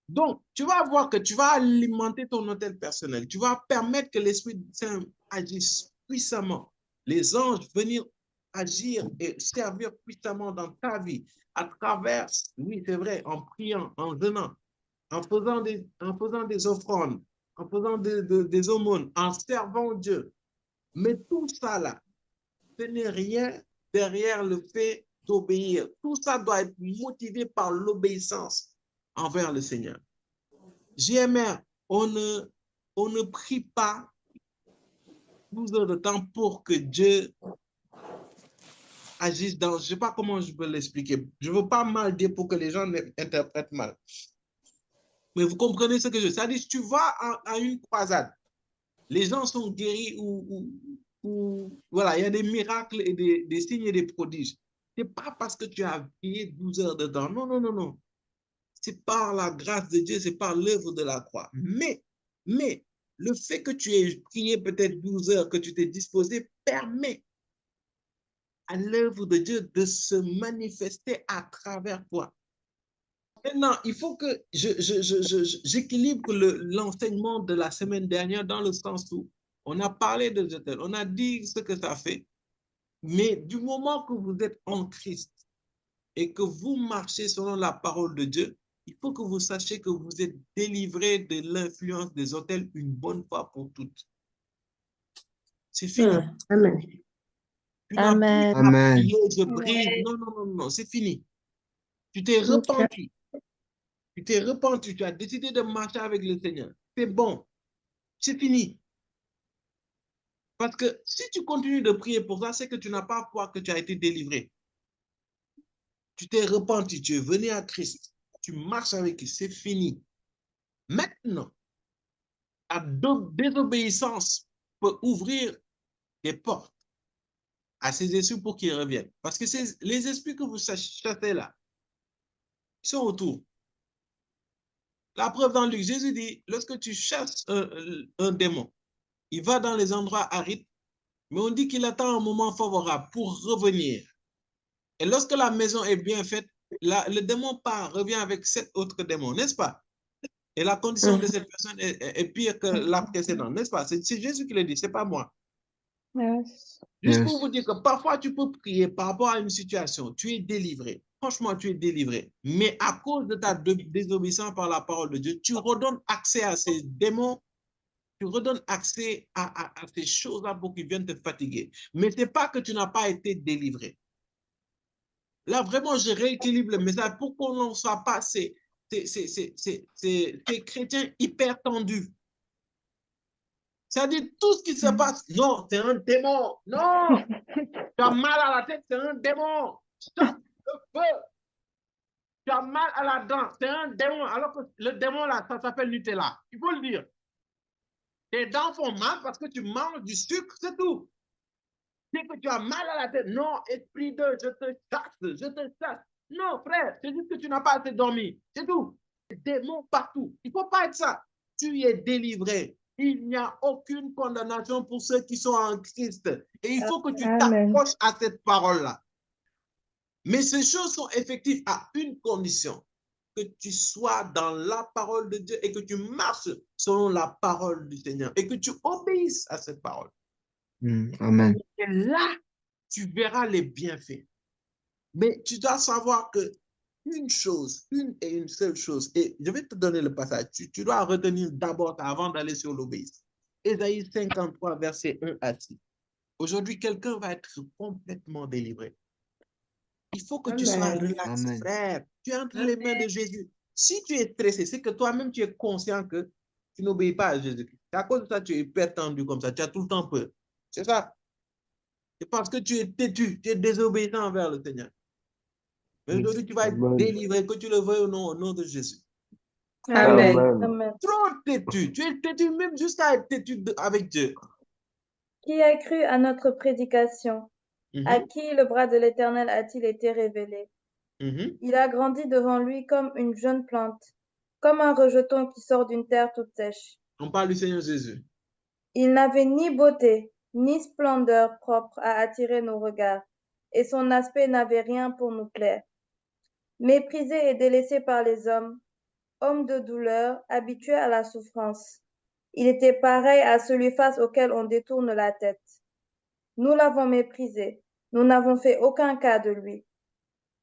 Donc, tu vas voir que tu vas alimenter ton autel personnel. Tu vas permettre que l'Esprit Saint agisse puissamment. Les anges venir agir et servir puissamment dans ta vie à travers, oui, c'est vrai, en priant, en jeûnant, en faisant des offrandes, en faisant des aumônes, en servant Dieu. Mais tout ça là, ce n'est rien derrière le fait d'obéir. Tout ça doit être motivé par l'obéissance envers le Seigneur. JMR, on ne prie pas 12 heures de temps pour que Dieu agisse dans... Je ne sais pas comment je peux l'expliquer. Je ne veux pas mal dire pour que les gens interprètent mal. Mais vous comprenez ce que je veux dire. C'est-à-dire, si tu vas à une croisade, les gens sont guéris ou voilà, il y a des miracles et des signes et des prodiges. Ce n'est pas parce que tu as prié 12 heures de temps. Non. C'est par la grâce de Dieu, c'est par l'œuvre de la croix. Mais, le fait que tu aies prié peut-être 12 heures, que tu t'es disposé, permet à l'œuvre de Dieu de se manifester à travers toi. Maintenant, il faut que j'équilibre l'enseignement de la semaine dernière dans le sens où on a parlé de jeûne, on a dit ce que ça fait, mais du moment que vous êtes en Christ et que vous marchez selon la parole de Dieu, il faut que vous sachiez que vous êtes délivré de l'influence des autels une bonne fois pour toutes. C'est fini. Amen. Tu n'as plus à Amen. prier, je brise. Non, c'est fini. Tu t'es repenti. Tu t'es repenti, tu as décidé de marcher avec le Seigneur. C'est bon. C'est fini. Parce que si tu continues de prier pour ça, c'est que tu n'as pas foi que tu as été délivré. Tu t'es repenti, tu es venu à Christ. Tu marches avec lui, c'est fini. Maintenant, la désobéissance peut ouvrir des portes à ces esprits pour qu'ils reviennent. Parce que les esprits que vous chassez là, ils sont autour. La preuve dans Luc, Jésus dit, lorsque tu chasses un démon, il va dans les endroits arides, mais on dit qu'il attend un moment favorable pour revenir. Et lorsque la maison est bien faite, le démon part, revient avec 7 autres démons, n'est-ce pas? Et la condition de cette personne est pire que la précédente, n'est-ce pas? C'est Jésus qui le dit, ce n'est pas moi. Yes. Juste pour vous dire que parfois tu peux prier par rapport à une situation, tu es délivré. Franchement, tu es délivré. Mais à cause de ta désobéissance par la parole de Dieu, tu redonnes accès à ces démons, tu redonnes accès à ces choses-là pour qu'ils viennent te fatiguer. Mais ce n'est pas que tu n'as pas été délivré. Là, vraiment, je rééquilibre le message pour qu'on n'en soit pas ces chrétiens hyper tendus. C'est-à-dire, tout ce qui se passe, non, c'est un démon. Non, tu as mal à la tête, c'est un démon. Stop le feu. Tu as mal à la dent, c'est un démon. Alors que le démon, là, ça s'appelle Nutella. Il faut le dire. Tes dents font mal parce que tu manges du sucre, c'est tout. C'est que tu as mal à la tête. Non, esprit de, je te chasse. Non, frère, c'est juste que tu n'as pas assez dormi. C'est tout. Des démons partout. Il ne faut pas être ça. Tu es délivré. Il n'y a aucune condamnation pour ceux qui sont en Christ. Et il faut que tu t'accroches à cette parole-là. Mais ces choses sont effectives à une condition. Que tu sois dans la parole de Dieu et que tu marches selon la parole du Seigneur et que tu obéisses à cette parole. Amen. Et là, tu verras les bienfaits. Mais tu dois savoir que une chose, une et une seule chose, et je vais te donner le passage, tu dois retenir d'abord avant d'aller sur l'obéissance. Ésaïe 53, verset 1 à 6. Aujourd'hui, quelqu'un va être complètement délivré. Il faut que tu sois relax, Amen. frère. Tu es entre les mains de Jésus. Si tu es stressé, c'est que toi-même, tu es conscient que tu n'obéis pas à Jésus-Christ. À cause de ça, tu es hyper tendu comme ça. Tu as tout le temps peur. C'est ça. C'est parce que tu es têtu, tu es désobéissant envers le Seigneur. Mais aujourd'hui, tu vas être Amen. délivré, que tu le veuilles ou non, au nom de Jésus. Amen. Amen. Amen. Trop têtu. Tu es têtu même jusqu'à être têtu avec Dieu. Qui a cru à notre prédication? À qui le bras de l'Éternel a-t-il été révélé? Il a grandi devant lui comme une jeune plante, comme un rejeton qui sort d'une terre toute sèche. On parle du Seigneur Jésus. Il n'avait ni beauté, ni splendeur propre à attirer nos regards, et son aspect n'avait rien pour nous plaire. Méprisé et délaissé par les hommes, homme de douleur, habitué à la souffrance, il était pareil à celui face auquel on détourne la tête. Nous l'avons méprisé, nous n'avons fait aucun cas de lui.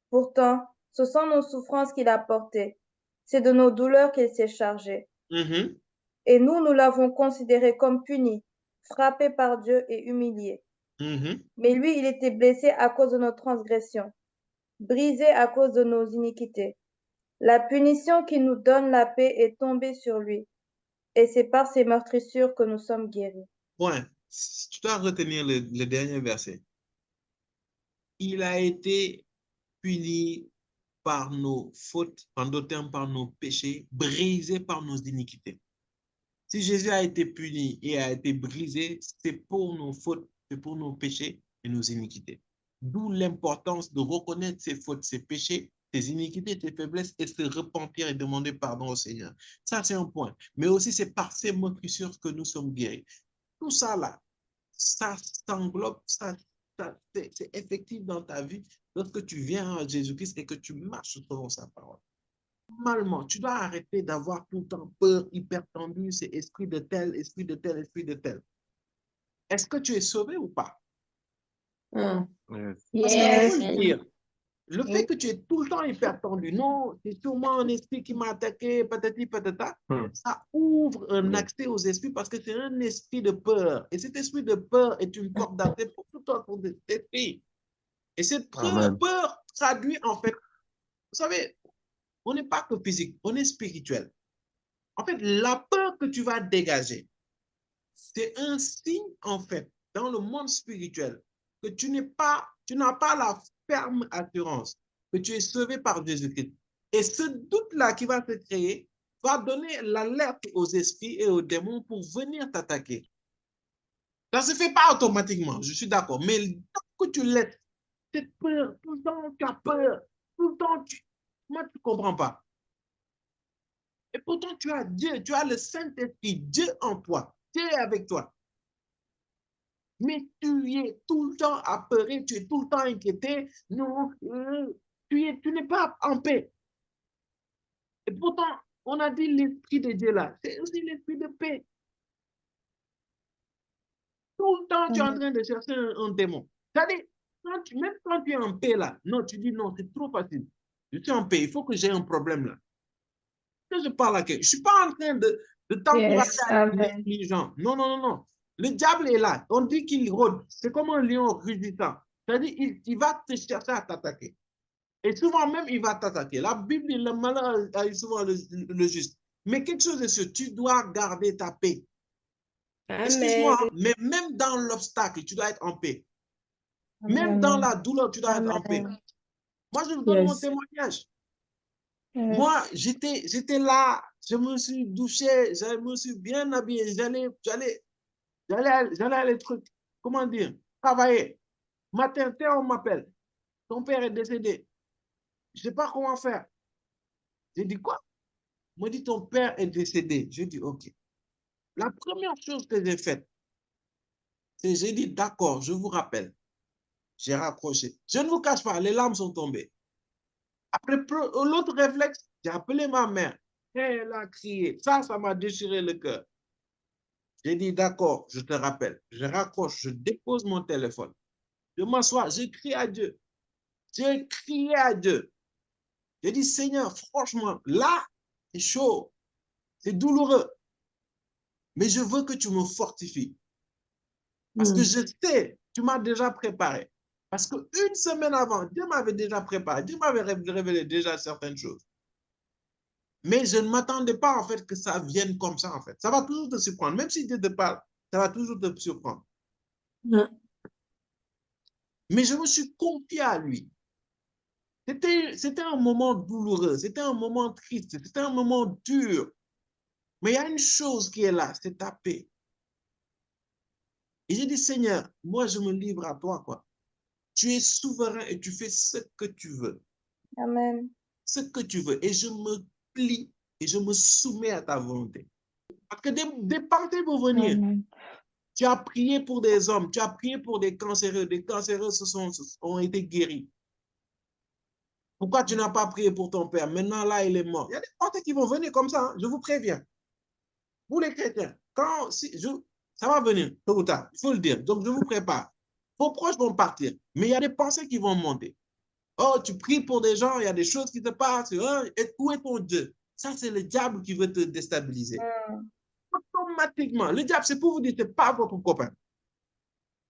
Pourtant, ce sont nos souffrances qu'il a portées, c'est de nos douleurs qu'il s'est chargé. Et nous l'avons considéré comme puni, frappé par Dieu et humilié. Mais lui, il était blessé à cause de nos transgressions, brisé à cause de nos iniquités. La punition qui nous donne la paix est tombée sur lui, et c'est par ses meurtrissures que nous sommes guéris. Point. Si tu dois retenir le dernier verset. Il a été puni par nos fautes, en d'autres termes par nos péchés, brisé par nos iniquités. Si Jésus a été puni et a été brisé, c'est pour nos fautes, c'est pour nos péchés et nos iniquités. D'où l'importance de reconnaître ses fautes, ses péchés, ses iniquités, ses faiblesses et se repentir et demander pardon au Seigneur. Ça, c'est un point. Mais aussi, c'est par ces meurtrissures que nous sommes guéris. Tout ça là, ça s'englobe, c'est effectif dans ta vie lorsque tu viens à Jésus-Christ et que tu marches selon sa parole. Normalement, tu dois arrêter d'avoir tout le temps peur, hyper tendu, c'est esprit de tel, esprit de tel, esprit de tel. Est-ce que tu es sauvé ou pas? Yes. Parce qu'il faut le dire. Le fait que tu es tout le temps hyper tendu, non, c'est sûrement un esprit qui m'a attaqué, patati patata, ça ouvre un accès aux esprits parce que c'est un esprit de peur. Et cet esprit de peur est une porte d'accès pour tout autre esprit. Et cette peur traduit en fait, vous savez, on n'est pas que physique, on est spirituel. En fait, la peur que tu vas dégager, c'est un signe, en fait, dans le monde spirituel, que tu n'as pas la ferme assurance que tu es sauvé par Jésus-Christ. Et ce doute-là qui va se créer va donner l'alerte aux esprits et aux démons pour venir t'attaquer. Ça ne se fait pas automatiquement, je suis d'accord. Mais tant que tu laisses cette peur, tout le temps tu as peur, tout le temps moi, tu ne comprends pas. Et pourtant, tu as Dieu, tu as le Saint-Esprit, Dieu en toi, Dieu est avec toi. Mais tu es tout le temps apeuré, tu es tout le temps inquiété. Non, tu n'es pas en paix. Et pourtant, on a dit l'Esprit de Dieu là, c'est aussi l'Esprit de paix. Tout le temps, tu es en train de chercher un démon. C'est-à-dire, même quand tu es en paix là, non, tu dis non, c'est trop facile. Je suis en paix, il faut que j'ai un problème là. Que je parle à quelqu'un. Je ne suis pas en train de t'encourager à être intelligent. Non, non, non, non. Le diable est là. On dit qu'il rôde. C'est comme un lion rugissant. C'est-à-dire, il va te chercher à t'attaquer. Et souvent même, il va t'attaquer. La Bible, le malheur a souvent le juste. Mais quelque chose de sûr, tu dois garder ta paix. Excuse-moi, mais même dans l'obstacle, tu dois être en paix. Même dans la douleur, tu dois être en paix. Moi, je vous donne mon témoignage. Moi, j'étais là, je me suis douché, je me suis bien habillé, j'allais aller comment dire, travailler. Matin, on m'appelle, ton père est décédé. Je ne sais pas comment faire. J'ai dit quoi? On m'a dit ton père est décédé. J'ai dit ok. La première chose que j'ai faite, c'est j'ai dit d'accord, je vous rappelle. J'ai raccroché. Je ne vous cache pas, les larmes sont tombées. Après, l'autre réflexe, j'ai appelé ma mère. Elle a crié. Ça m'a déchiré le cœur. J'ai dit, d'accord, je te rappelle. Je raccroche, je dépose mon téléphone. Je m'assois, je crie à Dieu. J'ai crié à Dieu. J'ai dit, Seigneur, franchement, là, c'est chaud, c'est douloureux. Mais je veux que tu me fortifies. Parce que je sais, tu m'as déjà préparé. Parce qu'une semaine avant, Dieu m'avait déjà préparé. Dieu m'avait révélé déjà certaines choses. Mais je ne m'attendais pas, en fait, que ça vienne comme ça, en fait. Ça va toujours te surprendre. Même si Dieu te parle, ça va toujours te surprendre. Mais je me suis confié à lui. C'était un moment douloureux, c'était un moment triste, c'était un moment dur. Mais il y a une chose qui est là, c'est ta paix. Et j'ai dit, Seigneur, moi, je me livre à toi, quoi. Tu es souverain et tu fais ce que tu veux. Amen. Ce que tu veux. Et je me plie et je me soumets à ta volonté. Parce que des pensées vont venir. Amen. Tu as prié pour des hommes, tu as prié pour des cancéreux ont été guéris. Pourquoi tu n'as pas prié pour ton père? Maintenant, là, il est mort. Il y a des pensées qui vont venir comme ça, hein, je vous préviens. Vous les chrétiens, ça va venir, tôt ou tard, il faut le dire. Donc, je vous prépare. Vos proches vont partir, mais il y a des pensées qui vont monter. Oh, tu pries pour des gens, il y a des choses qui te passent. Oh, où est ton Dieu? Ça, c'est le diable qui veut te déstabiliser. Automatiquement, le diable, c'est pour vous dire, ce n'est pas votre copain.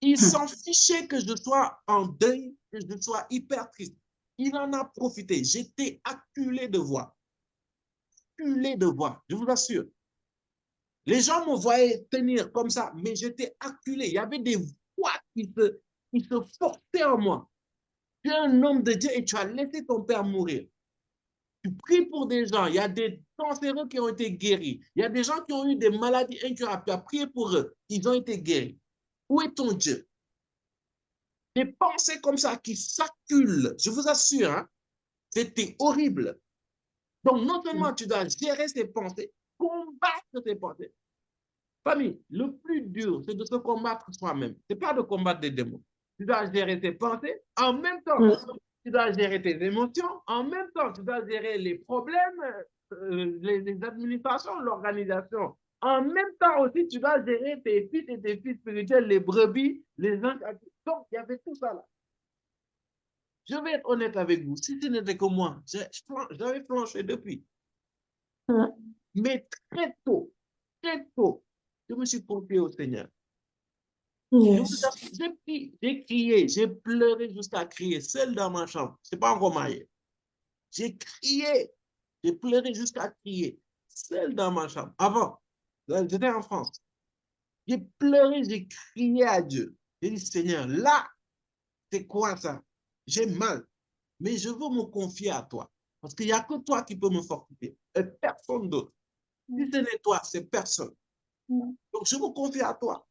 Il s'en fichait que je sois en deuil, que je sois hyper triste. Il en a profité. J'étais acculé de voix. Acculé de voix, je vous assure. Les gens me voyaient tenir comme ça, mais j'étais acculé. Il y avait des voix qui se forçaient en moi. Tu es un homme de Dieu et tu as laissé ton père mourir. Tu pries pour des gens. Il y a des cancéreux qui ont été guéris. Il y a des gens qui ont eu des maladies incurables. Tu as prié pour eux. Ils ont été guéris. Où est ton Dieu? Des pensées comme ça qui s'acculent. Je vous assure, hein, c'était horrible. Donc, non seulement tu dois gérer ces pensées, combattre ces pensées. Famille, le plus dur, c'est de se combattre soi-même. Ce n'est pas de combattre des démons. Tu dois gérer tes pensées. En même temps, tu dois gérer tes émotions. En même temps, tu dois gérer les problèmes, les administrations, l'organisation. En même temps aussi, tu dois gérer tes fils et tes filles spirituels, les brebis, les anges. Donc, il y avait tout ça là. Je vais être honnête avec vous. Si ce n'était que moi, j'avais flanché depuis. Mais très tôt, je me suis confié au Seigneur. Yes. J'ai crié, j'ai pleuré jusqu'à crier, seul dans ma chambre. Ce n'est pas encore marié. J'ai crié, j'ai pleuré jusqu'à crier, seul dans ma chambre. Avant, j'étais en France. J'ai pleuré, j'ai crié à Dieu. J'ai dit, Seigneur, là, c'est quoi ça? J'ai mal, mais je veux me confier à toi. Parce qu'il n'y a que toi qui peux me fortifier, et personne d'autre. Si ce n'est toi, c'est personne. Donc, je me confie à toi.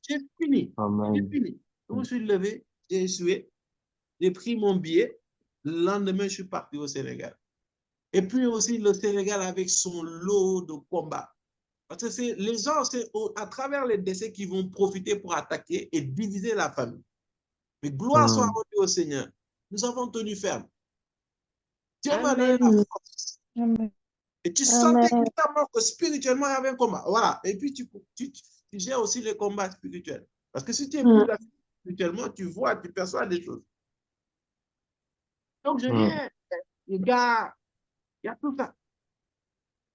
J'ai fini. Amen. J'ai fini. Je me suis levé, j'ai essuyé, j'ai pris mon billet. Le lendemain, je suis parti au Sénégal. Et puis aussi, le Sénégal avec son lot de combats. Parce que les gens, c'est à travers les décès qui vont profiter pour attaquer et diviser la famille. Mais gloire soit rendue au Seigneur. Nous avons tenu ferme. Dieu m'a donné la force. Amen. Et tu sentais clairement que spirituellement, il y avait un combat. Voilà. Et puis, tu gères aussi les combats spirituels. Parce que si tu es plus là spirituellement, tu vois, tu perçois des choses. Donc, je viens, les gars, il y a tout ça.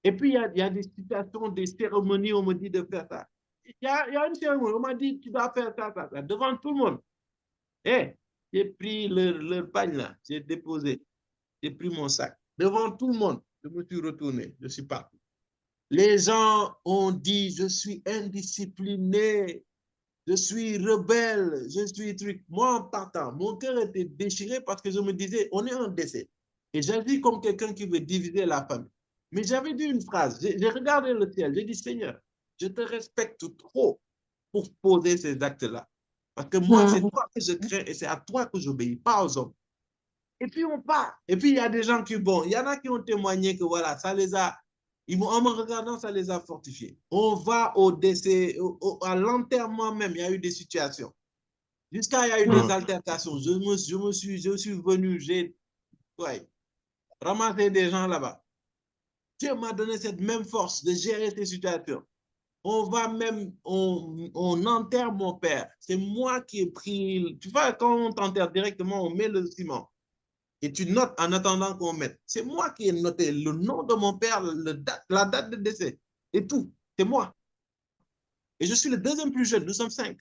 Et puis, il y a des situations, des cérémonies, on me dit de faire ça. Il y a une cérémonie, on m'a dit, tu dois faire ça, devant tout le monde. Eh, j'ai pris leur pagne là, j'ai déposé, j'ai pris mon sac. Devant tout le monde, je me suis retourné, je suis parti. Les gens ont dit, je suis indiscipliné, je suis rebelle, je suis truc. Moi, en partant, mon cœur était déchiré parce que je me disais, on est en décès. Et j'agis comme quelqu'un qui veut diviser la famille. Mais j'avais dit une phrase, j'ai regardé le ciel, j'ai dit, Seigneur, je te respecte trop pour poser ces actes-là. Parce que moi, c'est toi que je crains et c'est à toi que j'obéis, pas aux hommes. Et puis, on part. Et puis, il y a des gens qui, bon, il y en a qui ont témoigné que voilà, ça les a, en me regardant, ça les a fortifiés. On va au décès, à l'enterrement même, il y a eu des situations. Jusqu'à il y a eu des altercations. Je suis venu, j'ai ramassé des gens là-bas. Dieu m'a donné cette même force de gérer ces situations. On va même, on enterre mon père. C'est moi qui ai pris, tu vois, quand on t'enterre directement, on met le ciment. et tu notes en attendant qu'on mette. C'est moi qui ai noté le nom de mon père, la date de décès et tout. C'est moi. Et je suis le deuxième plus jeune. Nous sommes 5.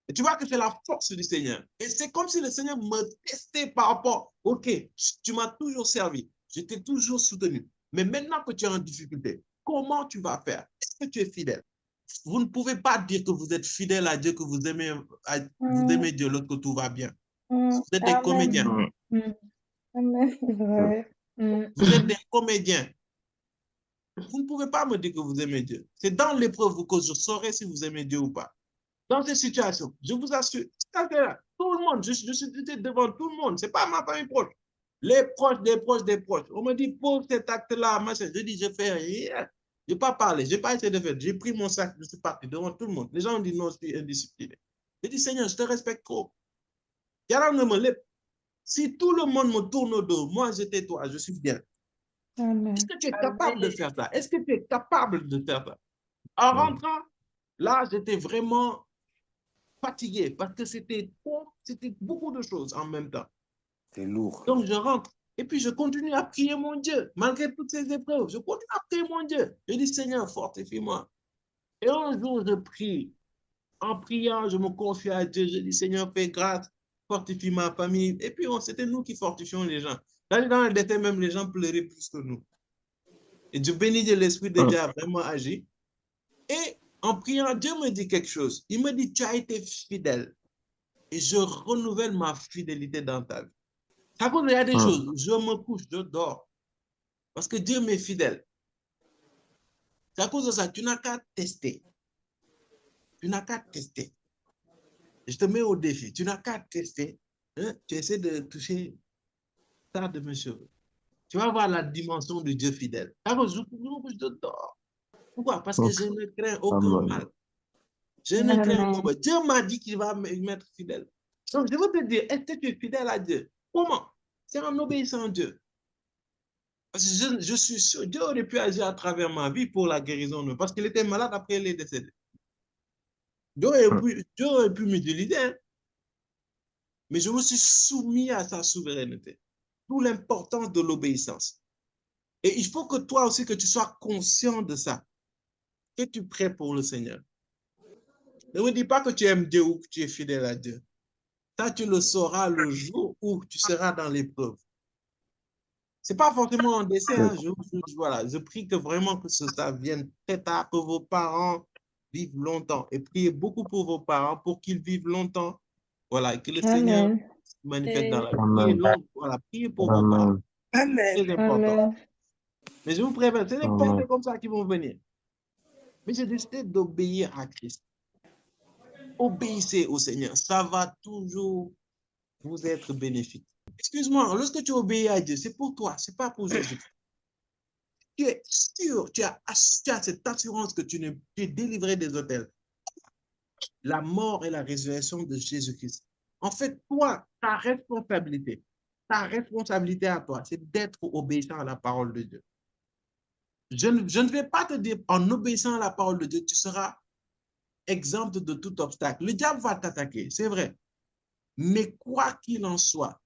Et tu vois que c'est la force du Seigneur. Et c'est comme si le Seigneur me testait par rapport. OK, tu m'as toujours servi. Je t'ai toujours soutenu. Mais maintenant que tu es en difficulté, comment tu vas faire? Est-ce que tu es fidèle? Vous ne pouvez pas dire que vous êtes fidèle à Dieu, que vous aimez Dieu, l'autre que tout va bien. Vous êtes des comédiens. Amen. Vous êtes des comédiens. Vous ne pouvez pas me dire que vous aimez Dieu. C'est dans l'épreuve que je saurai si vous aimez Dieu ou pas. Dans ces situations, je vous assure, tout le monde, je suis devant tout le monde. Ce n'est pas ma famille proche. Les proches, des proches, des proches. On me dit, pour cet acte-là, machin. Je dis, je fais rien. Je n'ai pas parlé, je n'ai pas essayé de faire. J'ai pris mon sac, je suis parti devant tout le monde. Les gens ont dit, non, je suis indiscipliné. Je dis, Seigneur, je te respecte trop. Si tout le monde me tourne au dos, moi, je tais-toi, je suis bien. Est-ce que tu es capable de faire ça? Est-ce que tu es capable de faire ça? En rentrant, là, j'étais vraiment fatigué parce que c'était beaucoup de choses en même temps. C'est lourd. Donc, je rentre et puis je continue à prier mon Dieu. Malgré toutes ces épreuves, je continue à prier mon Dieu. Je dis, Seigneur, fortifie-moi. Et un jour, je prie. En priant, je me confie à Dieu. Je dis, Seigneur, fais grâce, fortifie ma famille. Et puis, c'était nous qui fortifions les gens. Dans le détail, même les gens pleuraient plus que nous. Et je bénis Dieu, l'Esprit de Dieu a vraiment agi. Et en priant, Dieu me dit quelque chose. Il me dit, tu as été fidèle. Et je renouvelle ma fidélité dans ta vie. Ça cause, il y a des choses. Je me couche, je dors. Parce que Dieu m'est fidèle. C'est à cause de ça, tu n'as qu'à tester. Tu n'as qu'à tester. Je te mets au défi. Tu n'as qu'à tester. Hein? Tu essaies de toucher ça de mes cheveux. Tu vas voir la dimension du Dieu fidèle. C'est à cause, je dors. Pourquoi? Parce que je ne crains aucun mal. Je ne crains aucun mal. Dieu m'a dit qu'il va me mettre fidèle. Donc, je veux te dire, est-ce que tu es fidèle à Dieu? Comment? C'est en obéissant à Dieu. Parce que je suis sûr, Dieu aurait pu agir à travers ma vie pour la guérison, parce qu'il était malade après il est décédé. Dieu aurait pu m'utiliser, hein? Mais je me suis soumis à sa souveraineté. D'où l'importance de l'obéissance. Et il faut que toi aussi, que tu sois conscient de ça. Es-tu prêt pour le Seigneur? Ne me dis pas que tu aimes Dieu ou que tu es fidèle à Dieu. Ça, tu le sauras le jour où tu seras dans l'épreuve. Ce n'est pas forcément un décès. Hein. Voilà. Je prie que vraiment que ça vienne très tard, que vos parents vivent longtemps. Et priez beaucoup pour vos parents, pour qu'ils vivent longtemps. Voilà, que le Seigneur se manifeste dans la vie. Voilà, priez pour vos parents. Amen. C'est important. Mais je vous préviens, c'est des pensées comme ça qui vont venir. Mais j'ai décidé d'obéir à Christ. Obéissez au Seigneur. Ça va toujours vous être bénéfique. Excuse-moi, lorsque tu obéis à Dieu, c'est pour toi, ce n'est pas pour Jésus. Tu es sûr, tu as cette assurance que tu es délivré des autels. La mort et la résurrection de Jésus-Christ. En fait, toi, ta responsabilité à toi, c'est d'être obéissant à la parole de Dieu. Je ne vais pas te dire, en obéissant à la parole de Dieu, tu seras exempt de tout obstacle. Le diable va t'attaquer, c'est vrai. Mais quoi qu'il en soit,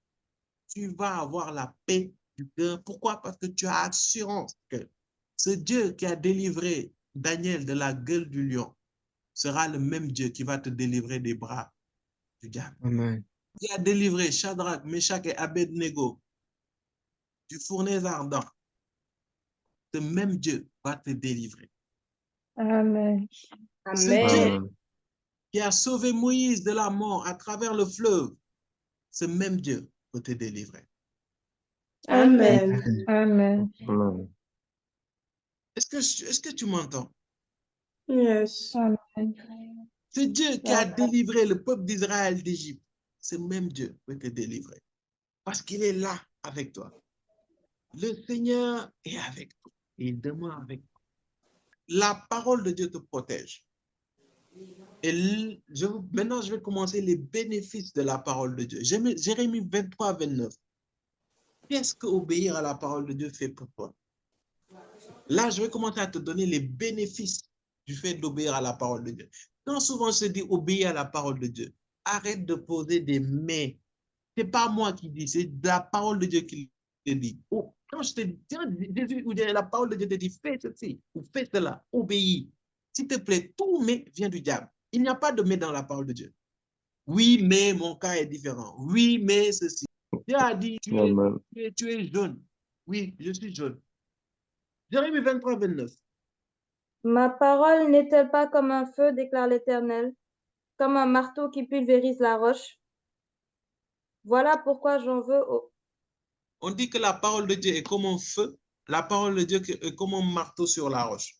tu vas avoir la paix du cœur. Pourquoi? Parce que tu as assurance que ce Dieu qui a délivré Daniel de la gueule du lion sera le même Dieu qui va te délivrer des bras du diable. Amen. Qui a délivré Shadrach, Meshach et Abednego du fournaise ardent. Ce même Dieu va te délivrer. Amen. Ce Dieu qui a sauvé Moïse de la mort à travers le fleuve, ce même Dieu peut te délivrer. Amen. Amen. Est-ce que tu m'entends? Yes. Amen. Ce Dieu qui a délivré le peuple d'Israël d'Égypte, ce même Dieu peut te délivrer. Parce qu'il est là avec toi. Le Seigneur est avec toi. Il demeure avec toi. La parole de Dieu te protège. Et maintenant, je vais commencer les bénéfices de la parole de Dieu. Jérémie 23, 29. Qu'est-ce que obéir à la parole de Dieu fait pour toi? Là, je vais commencer à te donner les bénéfices du fait d'obéir à la parole de Dieu. Quand souvent je dis obéir à la parole de Dieu, arrête de poser des mais Ce n'est pas moi qui dis, c'est la parole de Dieu qui te dit. Oh, quand je te dis, Jésus, ou la parole de Dieu te dit, fais ceci, ou fais cela, obéis. S'il te plaît, tout mais vient du diable. Il n'y a pas de mais dans la parole de Dieu. Oui, mais mon cas est différent. Oui, mais ceci. Dieu a dit, tu es jeune. Oui, je suis jeune. Jérémie 23, 29. Ma parole n'est-elle pas comme un feu, déclare l'Éternel, comme un marteau qui pulvérise la roche? Voilà pourquoi j'en veux au... On dit que la parole de Dieu est comme un feu, la parole de Dieu est comme un marteau sur la roche.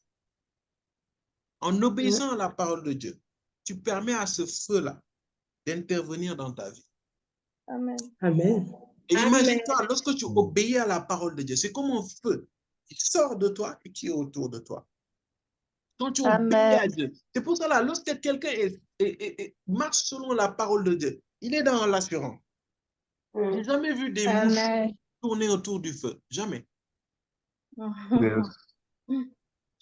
En obéissant à la parole de Dieu, tu permets à ce feu-là d'intervenir dans ta vie. Amen. Amen. Et imagine-toi, lorsque tu obéis à la parole de Dieu, c'est comme un feu qui sort de toi et qui est autour de toi. Quand tu obéis à Dieu, c'est pour cela, lorsque quelqu'un marche selon la parole de Dieu, il est dans l'assurance. Je n'ai jamais vu des mouches tourner autour du feu. Jamais. Je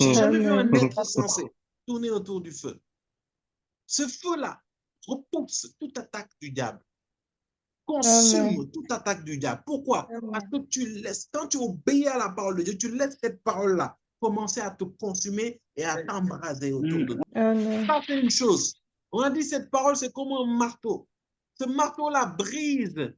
n'ai jamais vu un être sensé tourner autour du feu. Ce feu-là repousse toute attaque du diable. Consume toute attaque du diable. Pourquoi? Parce que tu laisses, quand tu obéis à la parole de Dieu, tu laisses cette parole-là commencer à te consumer et à t'embraser autour de toi. Ça, c'est une chose. On a dit cette parole, c'est comme un marteau. Ce marteau-là brise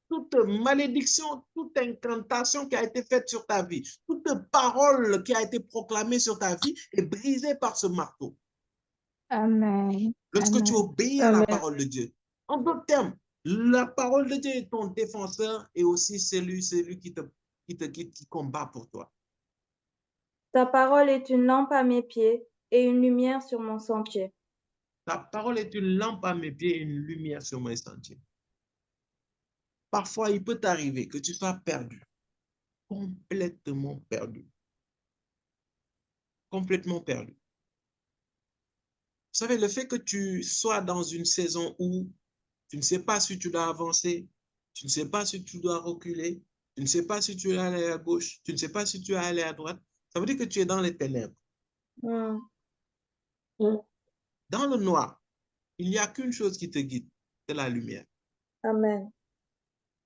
toute malédiction, toute incantation qui a été faite sur ta vie. Toute parole qui a été proclamée sur ta vie est brisée par ce marteau. Amen. Lorsque tu obéis à la parole de Dieu. En d'autres termes, la parole de Dieu est ton défenseur et aussi celui qui combat pour toi. Ta parole est une lampe à mes pieds et une lumière sur mon sentier. Ta parole est une lampe à mes pieds et une lumière sur mes sentiers. Parfois, il peut t'arriver que tu sois perdu, complètement perdu. Complètement perdu. Vous savez, le fait que tu sois dans une saison où tu ne sais pas si tu dois avancer, tu ne sais pas si tu dois reculer, tu ne sais pas si tu dois aller à gauche, tu ne sais pas si tu dois aller à droite, ça veut dire que tu es dans les ténèbres. Dans le noir, il n'y a qu'une chose qui te guide, c'est la lumière. Amen.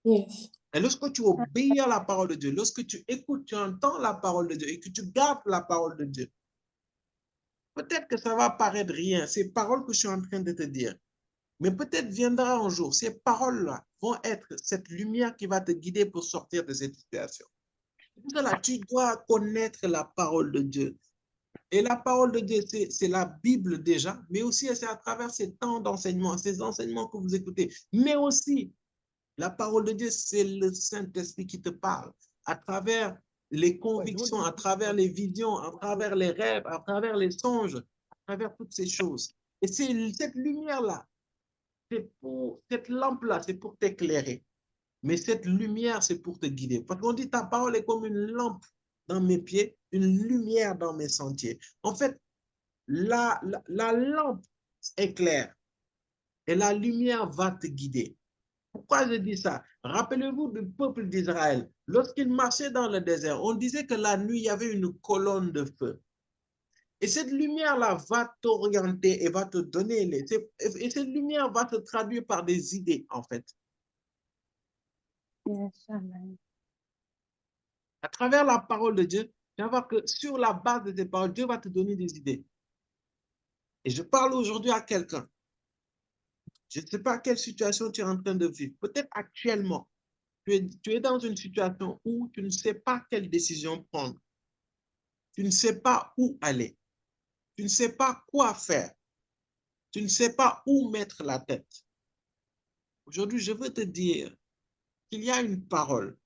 Yes. Et lorsque tu obéis à la parole de Dieu, lorsque tu écoutes, tu entends la parole de Dieu et que tu gardes la parole de Dieu, peut-être que ça va paraître rien, ces paroles que je suis en train de te dire. Mais peut-être viendra un jour, ces paroles-là vont être cette lumière qui va te guider pour sortir de cette situation. Là, tu dois connaître la parole de Dieu. Et la parole de Dieu, c'est la Bible déjà, mais aussi c'est à travers ces temps d'enseignement, ces enseignements que vous écoutez. Mais aussi, la parole de Dieu, c'est le Saint-Esprit qui te parle à travers les convictions, à travers les visions, à travers les rêves, à travers les songes, à travers toutes ces choses. Et c'est cette lumière-là, cette lampe-là, c'est pour t'éclairer. Mais cette lumière, c'est pour te guider. Parce qu'on dit, ta parole est comme une lampe dans mes pieds, une lumière dans mes sentiers. En fait, la lampe éclaire et la lumière va te guider. Pourquoi je dis ça? Rappelez-vous du peuple d'Israël. Lorsqu'il marchait dans le désert, on disait que la nuit, il y avait une colonne de feu. Et cette lumière-là va t'orienter et va te donner et cette lumière va te traduire par des idées, en fait. Yes, amen. À travers la parole de Dieu, tu vas voir que sur la base de tes paroles, Dieu va te donner des idées. Et je parle aujourd'hui à quelqu'un. Je ne sais pas quelle situation tu es en train de vivre. Peut-être actuellement, tu es dans une situation où tu ne sais pas quelle décision prendre. Tu ne sais pas où aller. Tu ne sais pas quoi faire. Tu ne sais pas où mettre la tête. Aujourd'hui, je veux te dire qu'il y a une parole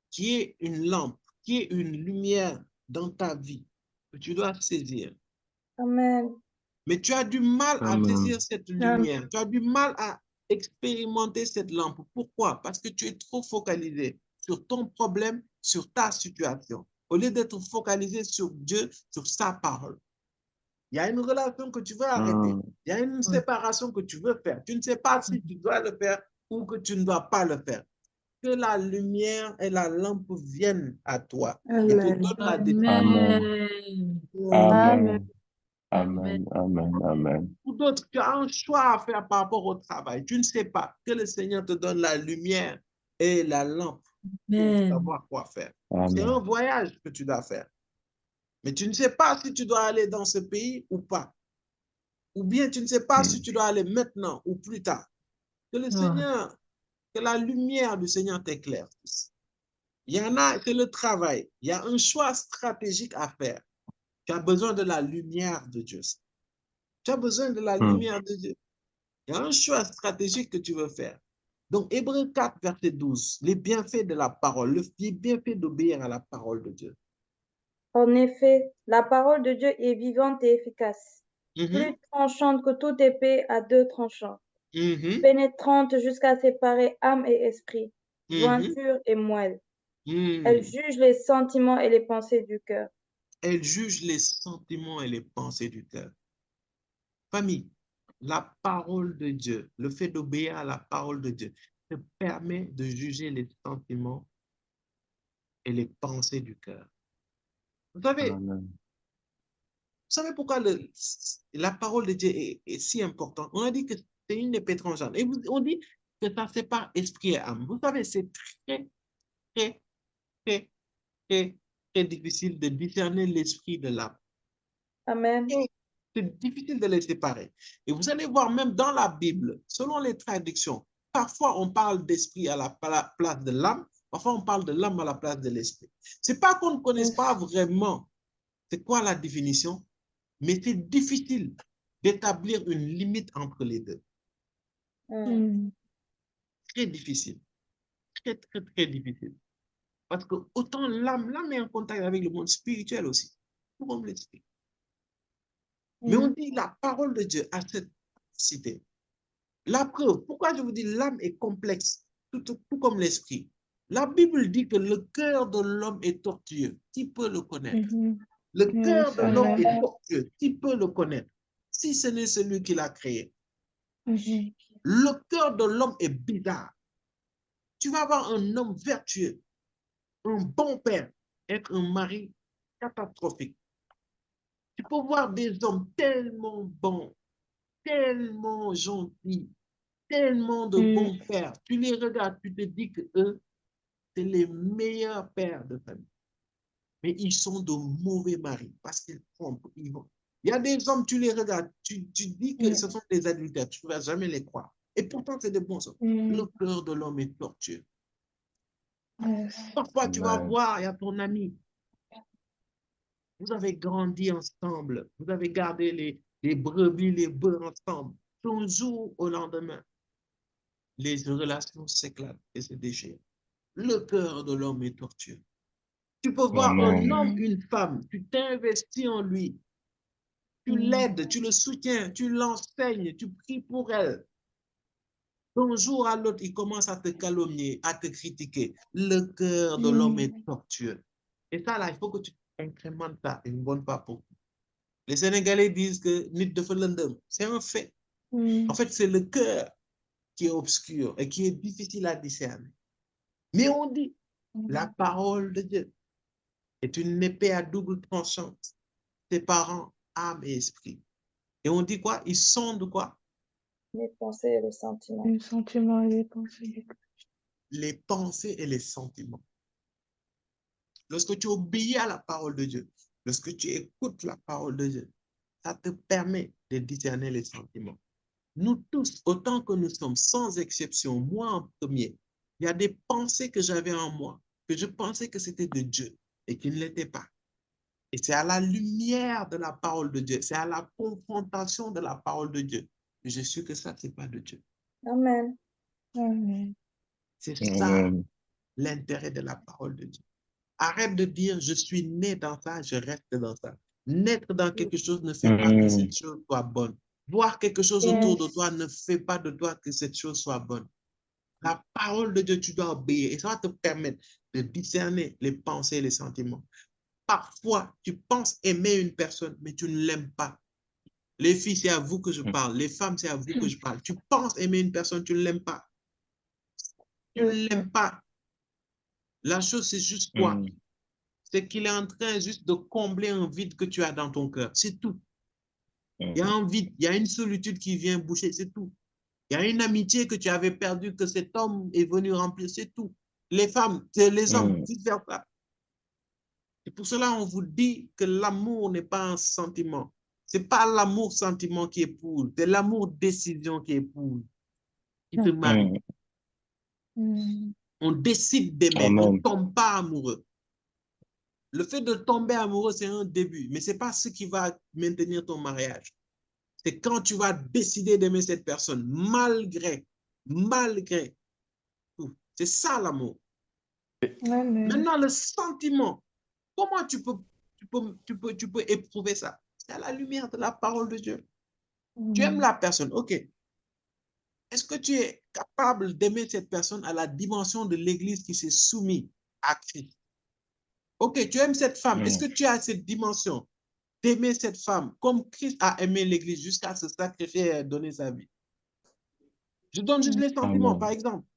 qui est une lampe, qui est une lumière dans ta vie que tu dois saisir. Amen. Mais tu as du mal à saisir cette lumière. Tu as du mal à expérimenter cette lampe. Pourquoi? Parce que tu es trop focalisé sur ton problème, sur ta situation, au lieu d'être focalisé sur Dieu, sur sa parole. Il y a une relation que tu veux arrêter. Il y a une séparation que tu veux faire. Tu ne sais pas si tu dois le faire ou que tu ne dois pas le faire. Que la lumière et la lampe viennent à toi et te Amen. donnent la décision. Amen. Amen. Amen. Amen. Amen. Amen. Pour d'autres, tu as un choix à faire par rapport au travail. Tu ne sais pas que le Seigneur te donne la lumière et la lampe pour Amen. savoir quoi faire. C'est Amen. un voyage que tu dois faire. Mais tu ne sais pas si tu dois aller dans ce pays ou pas. Ou bien tu ne sais pas si tu dois aller maintenant ou plus tard. Que le Seigneur, que la lumière du Seigneur t'éclaire. Il y en a, c'est le travail. Il y a un choix stratégique à faire. Tu as besoin de la lumière de Dieu. Tu as besoin de la lumière de Dieu. Il y a un choix stratégique que tu veux faire. Donc, Hébreux 4, verset 12, les bienfaits de la parole, les bienfaits d'obéir à la parole de Dieu. En effet, la parole de Dieu est vivante et efficace, plus tranchante que toute épée à deux tranchants, pénétrante jusqu'à séparer âme et esprit, jointure et moelle. Elle juge les sentiments et les pensées du cœur. Elle juge les sentiments et les pensées du cœur. Famille, la parole de Dieu, le fait d'obéir à la parole de Dieu, te permet de juger les sentiments et les pensées du cœur. Vous savez pourquoi la parole de Dieu est si importante? On a dit que c'est une épée tranchante. Et on dit que ça sépare esprit et âme. Vous savez, c'est très, très, très, très, très difficile de discerner l'esprit de l'âme. Amen. C'est difficile de les séparer. Et vous allez voir, même dans la Bible, selon les traductions, parfois on parle d'esprit à la place de l'âme, parfois on parle de l'âme à la place de l'esprit. C'est pas qu'on ne connaisse pas vraiment c'est quoi la définition, mais c'est difficile d'établir une limite entre les deux. Très difficile. Très, très, très difficile. Parce que autant l'âme est en contact avec le monde spirituel aussi, tout comme l'esprit. Mais on dit la parole de Dieu a cette capacité. La preuve, pourquoi je vous dis l'âme est complexe, tout comme l'esprit. La Bible dit que le cœur de l'homme est tortueux. Qui peut le connaître? Le cœur de l'homme est tortueux. Qui peut le connaître? Si ce n'est celui qui l'a créé. Le cœur de l'homme est bizarre. Tu vas avoir un homme vertueux, un bon père, être un mari catastrophique. Tu peux voir des hommes tellement bons, tellement gentils, tellement de bons pères. Tu les regardes, tu te dis que eux, c'est les meilleurs pères de famille. Mais ils sont de mauvais maris parce qu'ils trompent. Il y a des hommes, tu les regardes, tu dis que ce sont des adultères, tu ne vas jamais les croire. Et pourtant, c'est de bons hommes. Le cœur de l'homme est tortueux. Parfois, tu vas voir, il y a ton ami. Vous avez grandi ensemble. Vous avez gardé les brebis, les bœufs ensemble. Un jour au lendemain, les relations s'éclatent et se déchirent. Le cœur de l'homme est tortueux. Tu peux voir un homme, une femme, tu t'investis en lui. Tu l'aides, tu le soutiens, tu l'enseignes, tu pries pour elle. D'un jour à l'autre, il commence à te calomnier, à te critiquer. Le cœur de l'homme est tortueux. Et ça, là, il faut que tu incrémentes ça une bonne fois pour toutes. Les Sénégalais disent que nit de lëndëm. C'est un fait. En fait, c'est le cœur qui est obscur et qui est difficile à discerner. Mais on dit, la parole de Dieu est une épée à double tranchante, séparant âme et esprit. Et on dit quoi? Ils sondent quoi? Les pensées et les sentiments. Les sentiments et les pensées. Les pensées et les sentiments. Lorsque tu obéis à la parole de Dieu, lorsque tu écoutes la parole de Dieu, ça te permet de discerner les sentiments. Nous tous, autant que nous sommes, sans exception, moi en premier, il y a des pensées que j'avais en moi, que je pensais que c'était de Dieu et qui ne l'étaient pas. Et c'est à la lumière de la parole de Dieu, c'est à la confrontation de la parole de Dieu que je suis que ça, ce n'est pas de Dieu. Amen. Amen. C'est ça l'intérêt de la parole de Dieu. Arrête de dire, je suis né dans ça, je reste dans ça. Naître dans quelque chose ne fait pas que cette chose soit bonne. Voir quelque chose autour de toi ne fait pas de toi que cette chose soit bonne. La parole de Dieu, tu dois obéir et ça va te permettre de discerner les pensées et les sentiments. Parfois, tu penses aimer une personne, mais tu ne l'aimes pas. Les filles, c'est à vous que je parle. Les femmes, c'est à vous que je parle. Tu penses aimer une personne, tu ne l'aimes pas. Tu ne l'aimes pas. La chose, c'est juste quoi? C'est qu'il est en train juste de combler un vide que tu as dans ton cœur. C'est tout. Il y a un vide, il y a une solitude qui vient boucher, c'est tout. Il y a une amitié que tu avais perdue, que cet homme est venu remplir, c'est tout. Les femmes, c'est les hommes, vice versa. Et pour cela, on vous dit que l'amour n'est pas un sentiment. Ce n'est pas l'amour-sentiment qui épouse, c'est l'amour-décision qui épouse, qui te marie. On décide d'aimer, on ne tombe pas amoureux. Le fait de tomber amoureux, c'est un début, mais ce n'est pas ce qui va maintenir ton mariage. C'est quand tu vas décider d'aimer cette personne, malgré tout. C'est ça l'amour. Maintenant, le sentiment, comment tu peux éprouver ça? C'est à la lumière de la parole de Dieu. Tu aimes la personne, ok. Est-ce que tu es capable d'aimer cette personne à la dimension de l'Église qui s'est soumise à Christ? Ok, tu aimes cette femme. Est-ce que tu as cette dimension d'aimer cette femme comme Christ a aimé l'Église jusqu'à se sacrifier et donner sa vie? Je donne juste les sentiments, par exemple.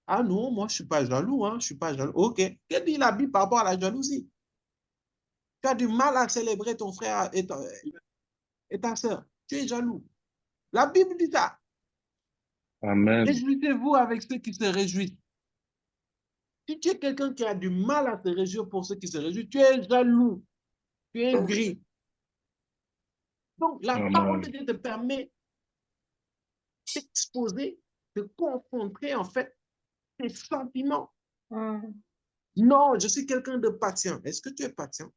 Ah non, moi, je ne suis pas jaloux. Je ne suis pas jaloux. Ok. Que dit la Bible par rapport à la jalousie? Tu as du mal à célébrer ton frère et ta soeur. Tu es jaloux. La Bible dit ça. Amen. Réjouissez-vous avec ceux qui se réjouissent. Si tu es quelqu'un qui a du mal à se réjouir pour ceux qui se réjouissent, tu es jaloux. Tu es gris. Donc, la parole de Dieu te permet d'exposer, de confronter, en fait, tes sentiments. Non, je suis quelqu'un de patient. Est-ce que tu es patient?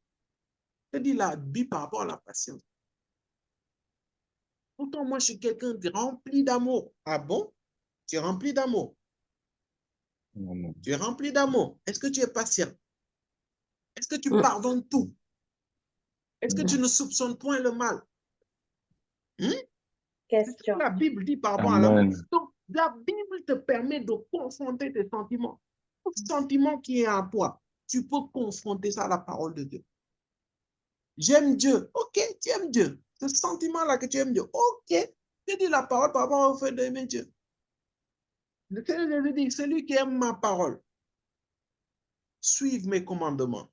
Je dis la Bible par rapport à la patience. Pourtant, moi, je suis quelqu'un de rempli d'amour. Ah bon? Tu es rempli d'amour. Tu es rempli d'amour. Est-ce que tu es patient? Est-ce que tu pardonnes tout? Est-ce que tu ne soupçonnes point le mal? C'est ce que la Bible dit par rapport à l'amour. Donc, la Bible te permet de confronter tes sentiments. Tout sentiment qui est en toi, tu peux confronter ça à la parole de Dieu. J'aime Dieu. Ok, tu aimes Dieu. Ce sentiment-là que tu aimes Dieu. Ok, tu dis la parole par rapport au fait d'aimer Dieu. Le Seigneur Jésus dit, celui qui aime ma parole, suive mes commandements.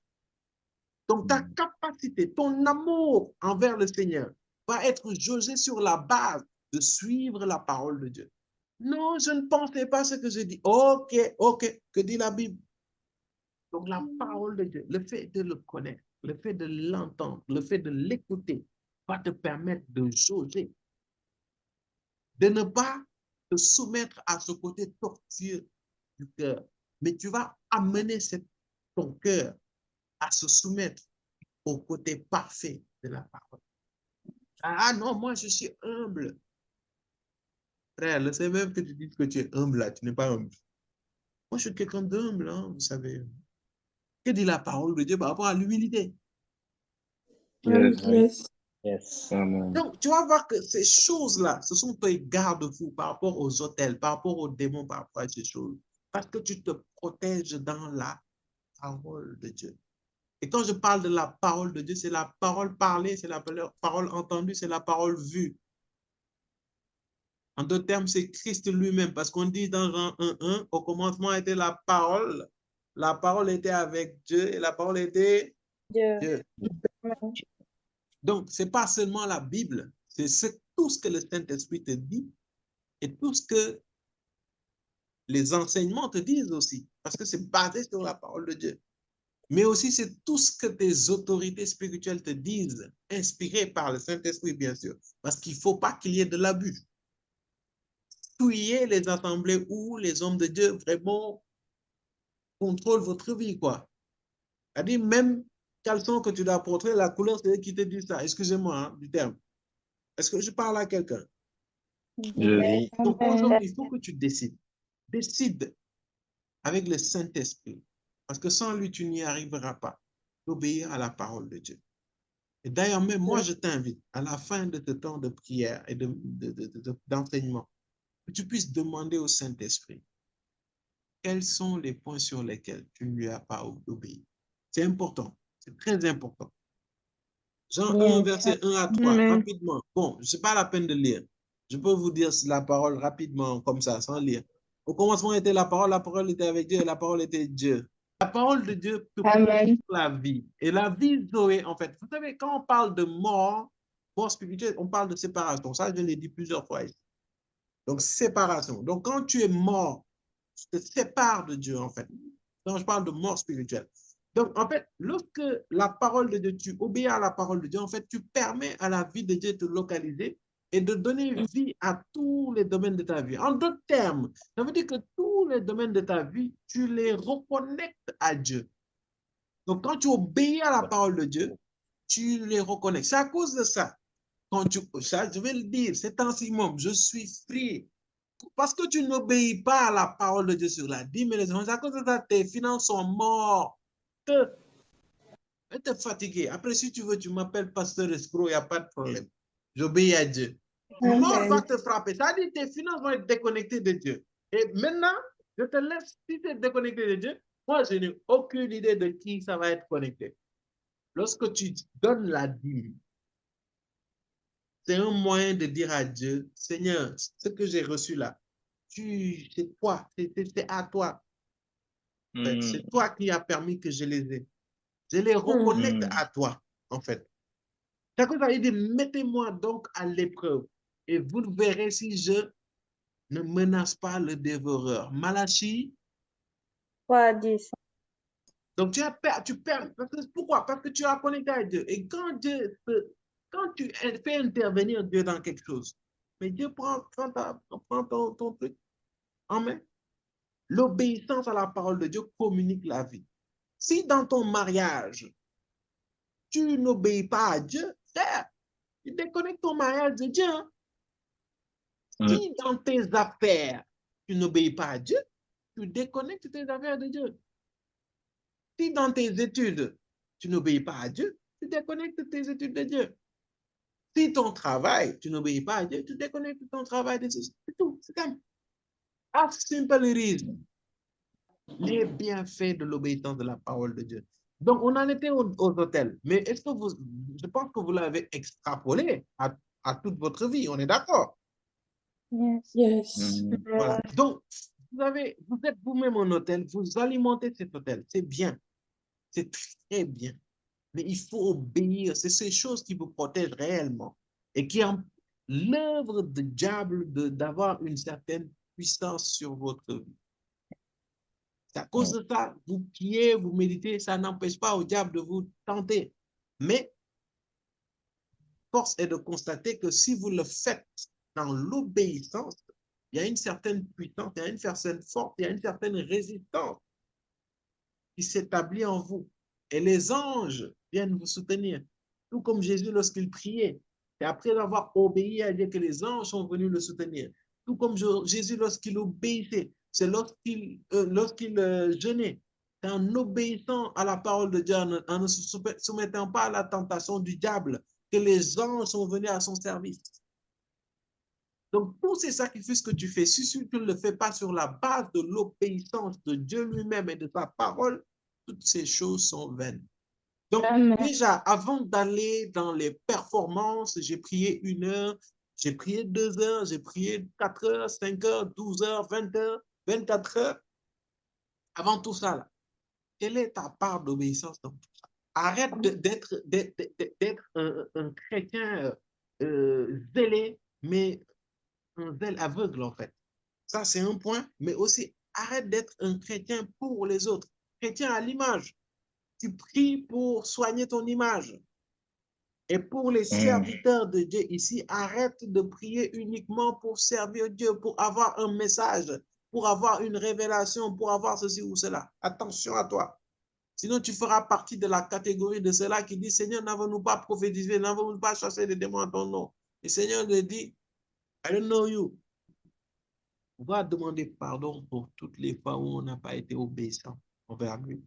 Donc, ta capacité, ton amour envers le Seigneur va être jaugé sur la base de suivre la parole de Dieu. Non, je ne pensais pas ce que je dis. Ok, ok, que dit la Bible? Donc, la parole de Dieu, le fait de le connaître, le fait de l'entendre, le fait de l'écouter, va te permettre de jauger, de ne pas te soumettre à ce côté tortueux du cœur, mais tu vas amener ton cœur à se soumettre au côté parfait de la parole. Ah non, moi je suis humble. Frère, le fait même que tu dises que tu es humble, là, tu n'es pas humble. Moi, je suis quelqu'un d'humble, hein, vous savez. Que dit la parole de Dieu par rapport à l'humilité? Yes. Donc, tu vas voir que ces choses-là, ce sont tes garde-fous par rapport aux autels, par rapport aux démons, par rapport à ces choses. Parce que tu te protèges dans la parole de Dieu. Et quand je parle de la parole de Dieu, c'est la parole parlée, c'est la parole entendue, c'est la parole vue. En d'autres termes, c'est Christ lui-même, parce qu'on dit dans Jean 1:1, au commencement était la parole était avec Dieu et la parole était Dieu. Donc, ce n'est pas seulement la Bible, c'est tout ce que le Saint-Esprit te dit et tout ce que les enseignements te disent aussi, parce que c'est basé sur la parole de Dieu. Mais aussi, c'est tout ce que tes autorités spirituelles te disent, inspirées par le Saint-Esprit, bien sûr, parce qu'il ne faut pas qu'il y ait de l'abus. Fouillez les assemblées où les hommes de Dieu vraiment contrôlent votre vie, quoi. C'est-à-dire, même caleçon que tu dois porter, la couleur, c'est eux qui te disent ça. Excusez-moi hein, du terme. Est-ce que je parle à quelqu'un? Oui. Donc aujourd'hui, il faut que tu décides. Décide avec le Saint-Esprit. Parce que sans lui, tu n'y arriveras pas. D'obéir à la parole de Dieu. Et d'ailleurs, même moi, je t'invite à la fin de ce temps de prière et d'enseignement, que tu puisses demander au Saint-Esprit quels sont les points sur lesquels tu ne lui as pas obéi. C'est important. C'est très important. Jean 1, verset 1 à 3, rapidement. Bon, ce n'est pas la peine de lire. Je peux vous dire la parole rapidement, comme ça, sans lire. Au commencement était la parole était avec Dieu et la parole était Dieu. La parole de Dieu te procure la vie. Et la vie, Zoé, en fait, vous savez, quand on parle de mort, Mort spirituelle, on parle de séparation. Ça, je l'ai dit plusieurs fois ici. Donc, séparation. Donc, quand tu es mort, tu te sépares de Dieu, en fait. Donc, je parle de mort spirituelle. Donc, en fait, lorsque la parole de Dieu, tu obéis à la parole de Dieu, en fait, tu permets à la vie de Dieu de te localiser et de donner vie à tous les domaines de ta vie. En d'autres termes, ça veut dire que tous les domaines de ta vie, tu les reconnectes à Dieu. Donc, quand tu obéis à la parole de Dieu, tu les reconnectes. C'est à cause de ça. Ça, je vais le dire, c'est un minimum, je suis free. Parce que tu n'obéis pas à la parole de Dieu sur la dîme et les offrandes, c'est à cause de ça, tes finances sont mortes. Tu es fatigué. Après, si tu veux, tu m'appelles pasteur escroc, il n'y a pas de problème. J'obéis à Dieu. Mort va te frapper. Ça dit tes finances vont être déconnectées de Dieu. Et maintenant, je te laisse, si tu es déconnecté de Dieu, moi, je n'ai aucune idée de qui ça va être connecté. Lorsque tu donnes la dîme, c'est un moyen de dire à Dieu, Seigneur, ce que j'ai reçu là, c'est toi, c'est à toi. En fait. C'est toi qui as permis que je les ai. Je les reconnecte à toi, en fait. C'est comme ça, il dit, mettez-moi donc à l'épreuve et vous verrez si je ne menace pas le dévoreur. Malachie. 3:10. Donc, tu perds. Pourquoi? Parce que tu as connecté à Dieu. Et quand tu fais intervenir Dieu dans quelque chose, mais Dieu prend ton truc en main. L'obéissance à la parole de Dieu communique la vie. Si dans ton mariage, tu n'obéis pas à Dieu, frère, tu déconnectes ton mariage de Dieu. Hein? Si dans tes affaires, tu n'obéis pas à Dieu, tu déconnectes tes affaires de Dieu. Si dans tes études, tu n'obéis pas à Dieu, tu déconnectes tes études de Dieu. Si ton travail, tu n'obéis pas à Dieu, tu déconnectes ton travail de Dieu. C'est tout. C'est comme as simple it is. Les bienfaits de l'obéissance de la parole de Dieu. Donc, on en était aux hôtels. Mais est-ce que je pense que vous l'avez extrapolé à toute votre vie. On est d'accord? Yes. Voilà. Donc, vous êtes vous-même en hôtel, vous alimentez cet hôtel. C'est bien. C'est très bien. Mais il faut obéir. C'est ces choses qui vous protègent réellement et qui ont l'œuvre du diable d'avoir une certaine puissance sur votre vie. C'est à cause de ça, vous priez, vous méditez, ça n'empêche pas au diable de vous tenter. Mais force est de constater que si vous le faites dans l'obéissance, il y a une certaine puissance, il y a une certaine force, il y a une certaine résistance qui s'établit en vous. Et les anges viennent vous soutenir. Tout comme Jésus lorsqu'il priait. Et après avoir obéi à Dieu, que les anges sont venus le soutenir. Tout comme Jésus lorsqu'il obéissait. C'est lorsqu'il jeûnait. C'est en obéissant à la parole de Dieu, en ne se soumettant pas à la tentation du diable, que les anges sont venus à son service. Donc, tous ces sacrifices que tu fais, si tu ne le fais pas sur la base de l'obéissance de Dieu lui-même et de sa parole, toutes ces choses sont vaines. Donc, déjà, avant d'aller dans les performances, j'ai prié 1 heure, j'ai prié 2 heures, j'ai prié 4 heures, 5 heures, 12 heures, 20 heures, 24 heures. Avant tout ça, là, quelle est ta part d'obéissance dans tout ça? Arrête d'être un chrétien zélé, mais un zèle aveugle, en fait. Ça, c'est un point, mais aussi arrête d'être un chrétien pour les autres. Chrétien à l'image. Tu pries pour soigner ton image. Et pour les serviteurs de Dieu ici, arrête de prier uniquement pour servir Dieu, pour avoir un message, pour avoir une révélation, pour avoir ceci ou cela. Attention à toi. Sinon, tu feras partie de la catégorie de ceux-là qui disent, Seigneur, n'avons-nous pas prophétisé, n'avons-nous pas chassé des démons en ton nom. Et Seigneur te dit, I don't know you. On va demander pardon pour toutes les fois où on n'a pas été obéissant envers lui.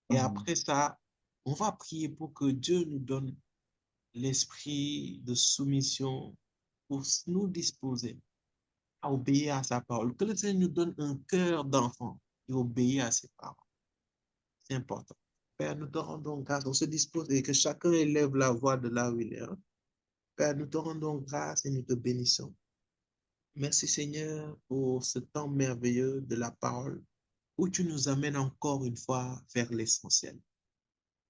Et après ça, on va prier pour que Dieu nous donne l'esprit de soumission pour nous disposer à obéir à sa parole. Que le Seigneur nous donne un cœur d'enfant et obéir à ses paroles. C'est important. Père, nous te rendons grâce. On se dispose et que chacun élève la voix de là où il est. Père, nous te rendons grâce et nous te bénissons. Merci Seigneur pour ce temps merveilleux de la parole où tu nous amènes encore une fois vers l'essentiel.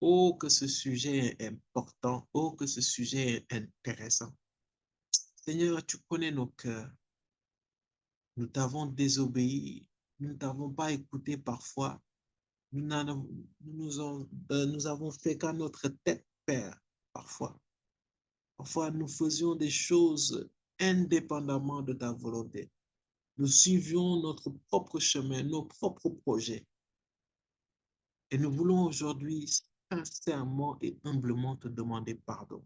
Oh, que ce sujet est important. Oh, que ce sujet est intéressant. Seigneur, tu connais nos cœurs. Nous t'avons désobéi. Nous ne t'avons pas écouté parfois. Nous avons fait qu'à notre tête, Père, parfois. Parfois, nous faisions des choses indépendamment de ta volonté. Nous suivions notre propre chemin, nos propres projets. Et nous voulons aujourd'hui sincèrement et humblement te demander pardon.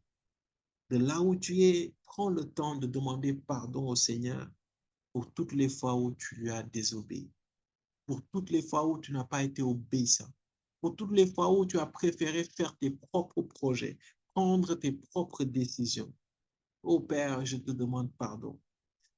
De là où tu es, prends le temps de demander pardon au Seigneur pour toutes les fois où tu lui as désobéi, pour toutes les fois où tu n'as pas été obéissant, pour toutes les fois où tu as préféré faire tes propres projets, prendre tes propres décisions. Oh Père, je te demande pardon.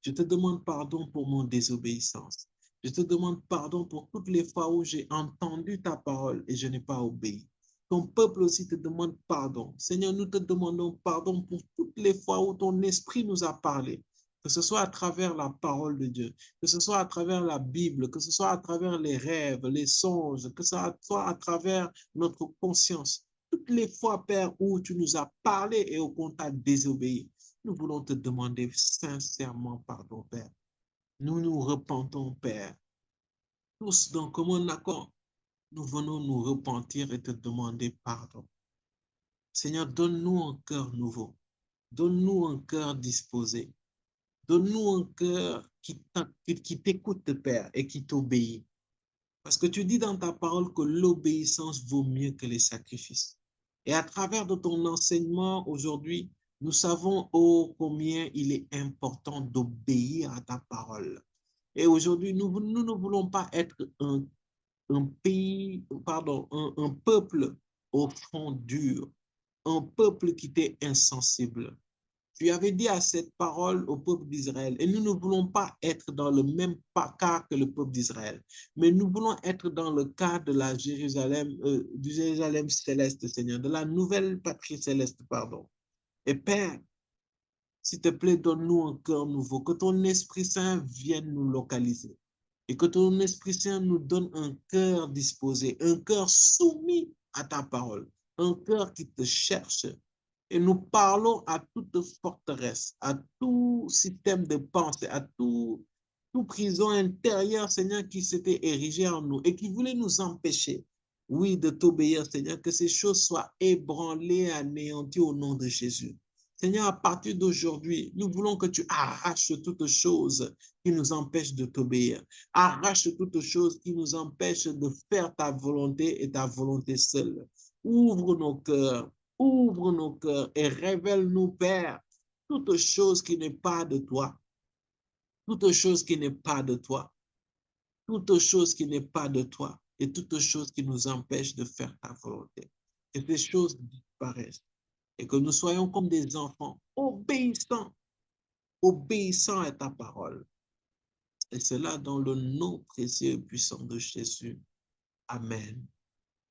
Je te demande pardon pour mon désobéissance. Je te demande pardon pour toutes les fois où j'ai entendu ta parole et je n'ai pas obéi. Ton peuple aussi te demande pardon. Seigneur, nous te demandons pardon pour toutes les fois où ton esprit nous a parlé, que ce soit à travers la parole de Dieu, que ce soit à travers la Bible, que ce soit à travers les rêves, les songes, que ce soit à travers notre conscience. Toutes les fois, Père, où tu nous as parlé et où on t'a désobéi. Nous voulons te demander sincèrement pardon, Père. Nous nous repentons, Père. Tous dans commun accord, nous venons nous repentir et te demander pardon. Seigneur, donne-nous un cœur nouveau. Donne-nous un cœur disposé. Donne-nous un cœur qui t'écoute, Père, et qui t'obéit. Parce que tu dis dans ta parole que l'obéissance vaut mieux que les sacrifices. Et à travers de ton enseignement aujourd'hui, nous savons oh combien il est important d'obéir à ta parole. Et aujourd'hui, nous ne voulons pas être un peuple au front dur, un peuple qui était insensible. Tu avais dit à cette parole au peuple d'Israël, et nous ne voulons pas être dans le même cas que le peuple d'Israël, mais nous voulons être dans le cas de la Jérusalem, du Jérusalem céleste, Seigneur, de la nouvelle patrie céleste, pardon. Et Père, s'il te plaît, donne-nous un cœur nouveau, que ton Esprit Saint vienne nous localiser et que ton Esprit Saint nous donne un cœur disposé, un cœur soumis à ta parole, un cœur qui te cherche. Et nous parlons à toute forteresse, à tout système de pensée, à tout prison intérieure, Seigneur, qui s'était érigé en nous et qui voulait nous empêcher, oui, de t'obéir, Seigneur, que ces choses soient ébranlées, anéanties au nom de Jésus. Seigneur, à partir d'aujourd'hui, nous voulons que tu arraches toutes choses qui nous empêchent de t'obéir. Arrache toutes choses qui nous empêchent de faire ta volonté et ta volonté seule. Ouvre nos cœurs. Ouvre nos cœurs et révèle-nous, Père, toute chose qui n'est pas de toi. Toute chose qui n'est pas de toi. Toute chose qui n'est pas de toi. Et toute chose qui nous empêche de faire ta volonté. Que ces choses disparaissent. Et que nous soyons comme des enfants obéissants. Obéissants à ta parole. Et cela dans le nom précieux et puissant de Jésus. Amen.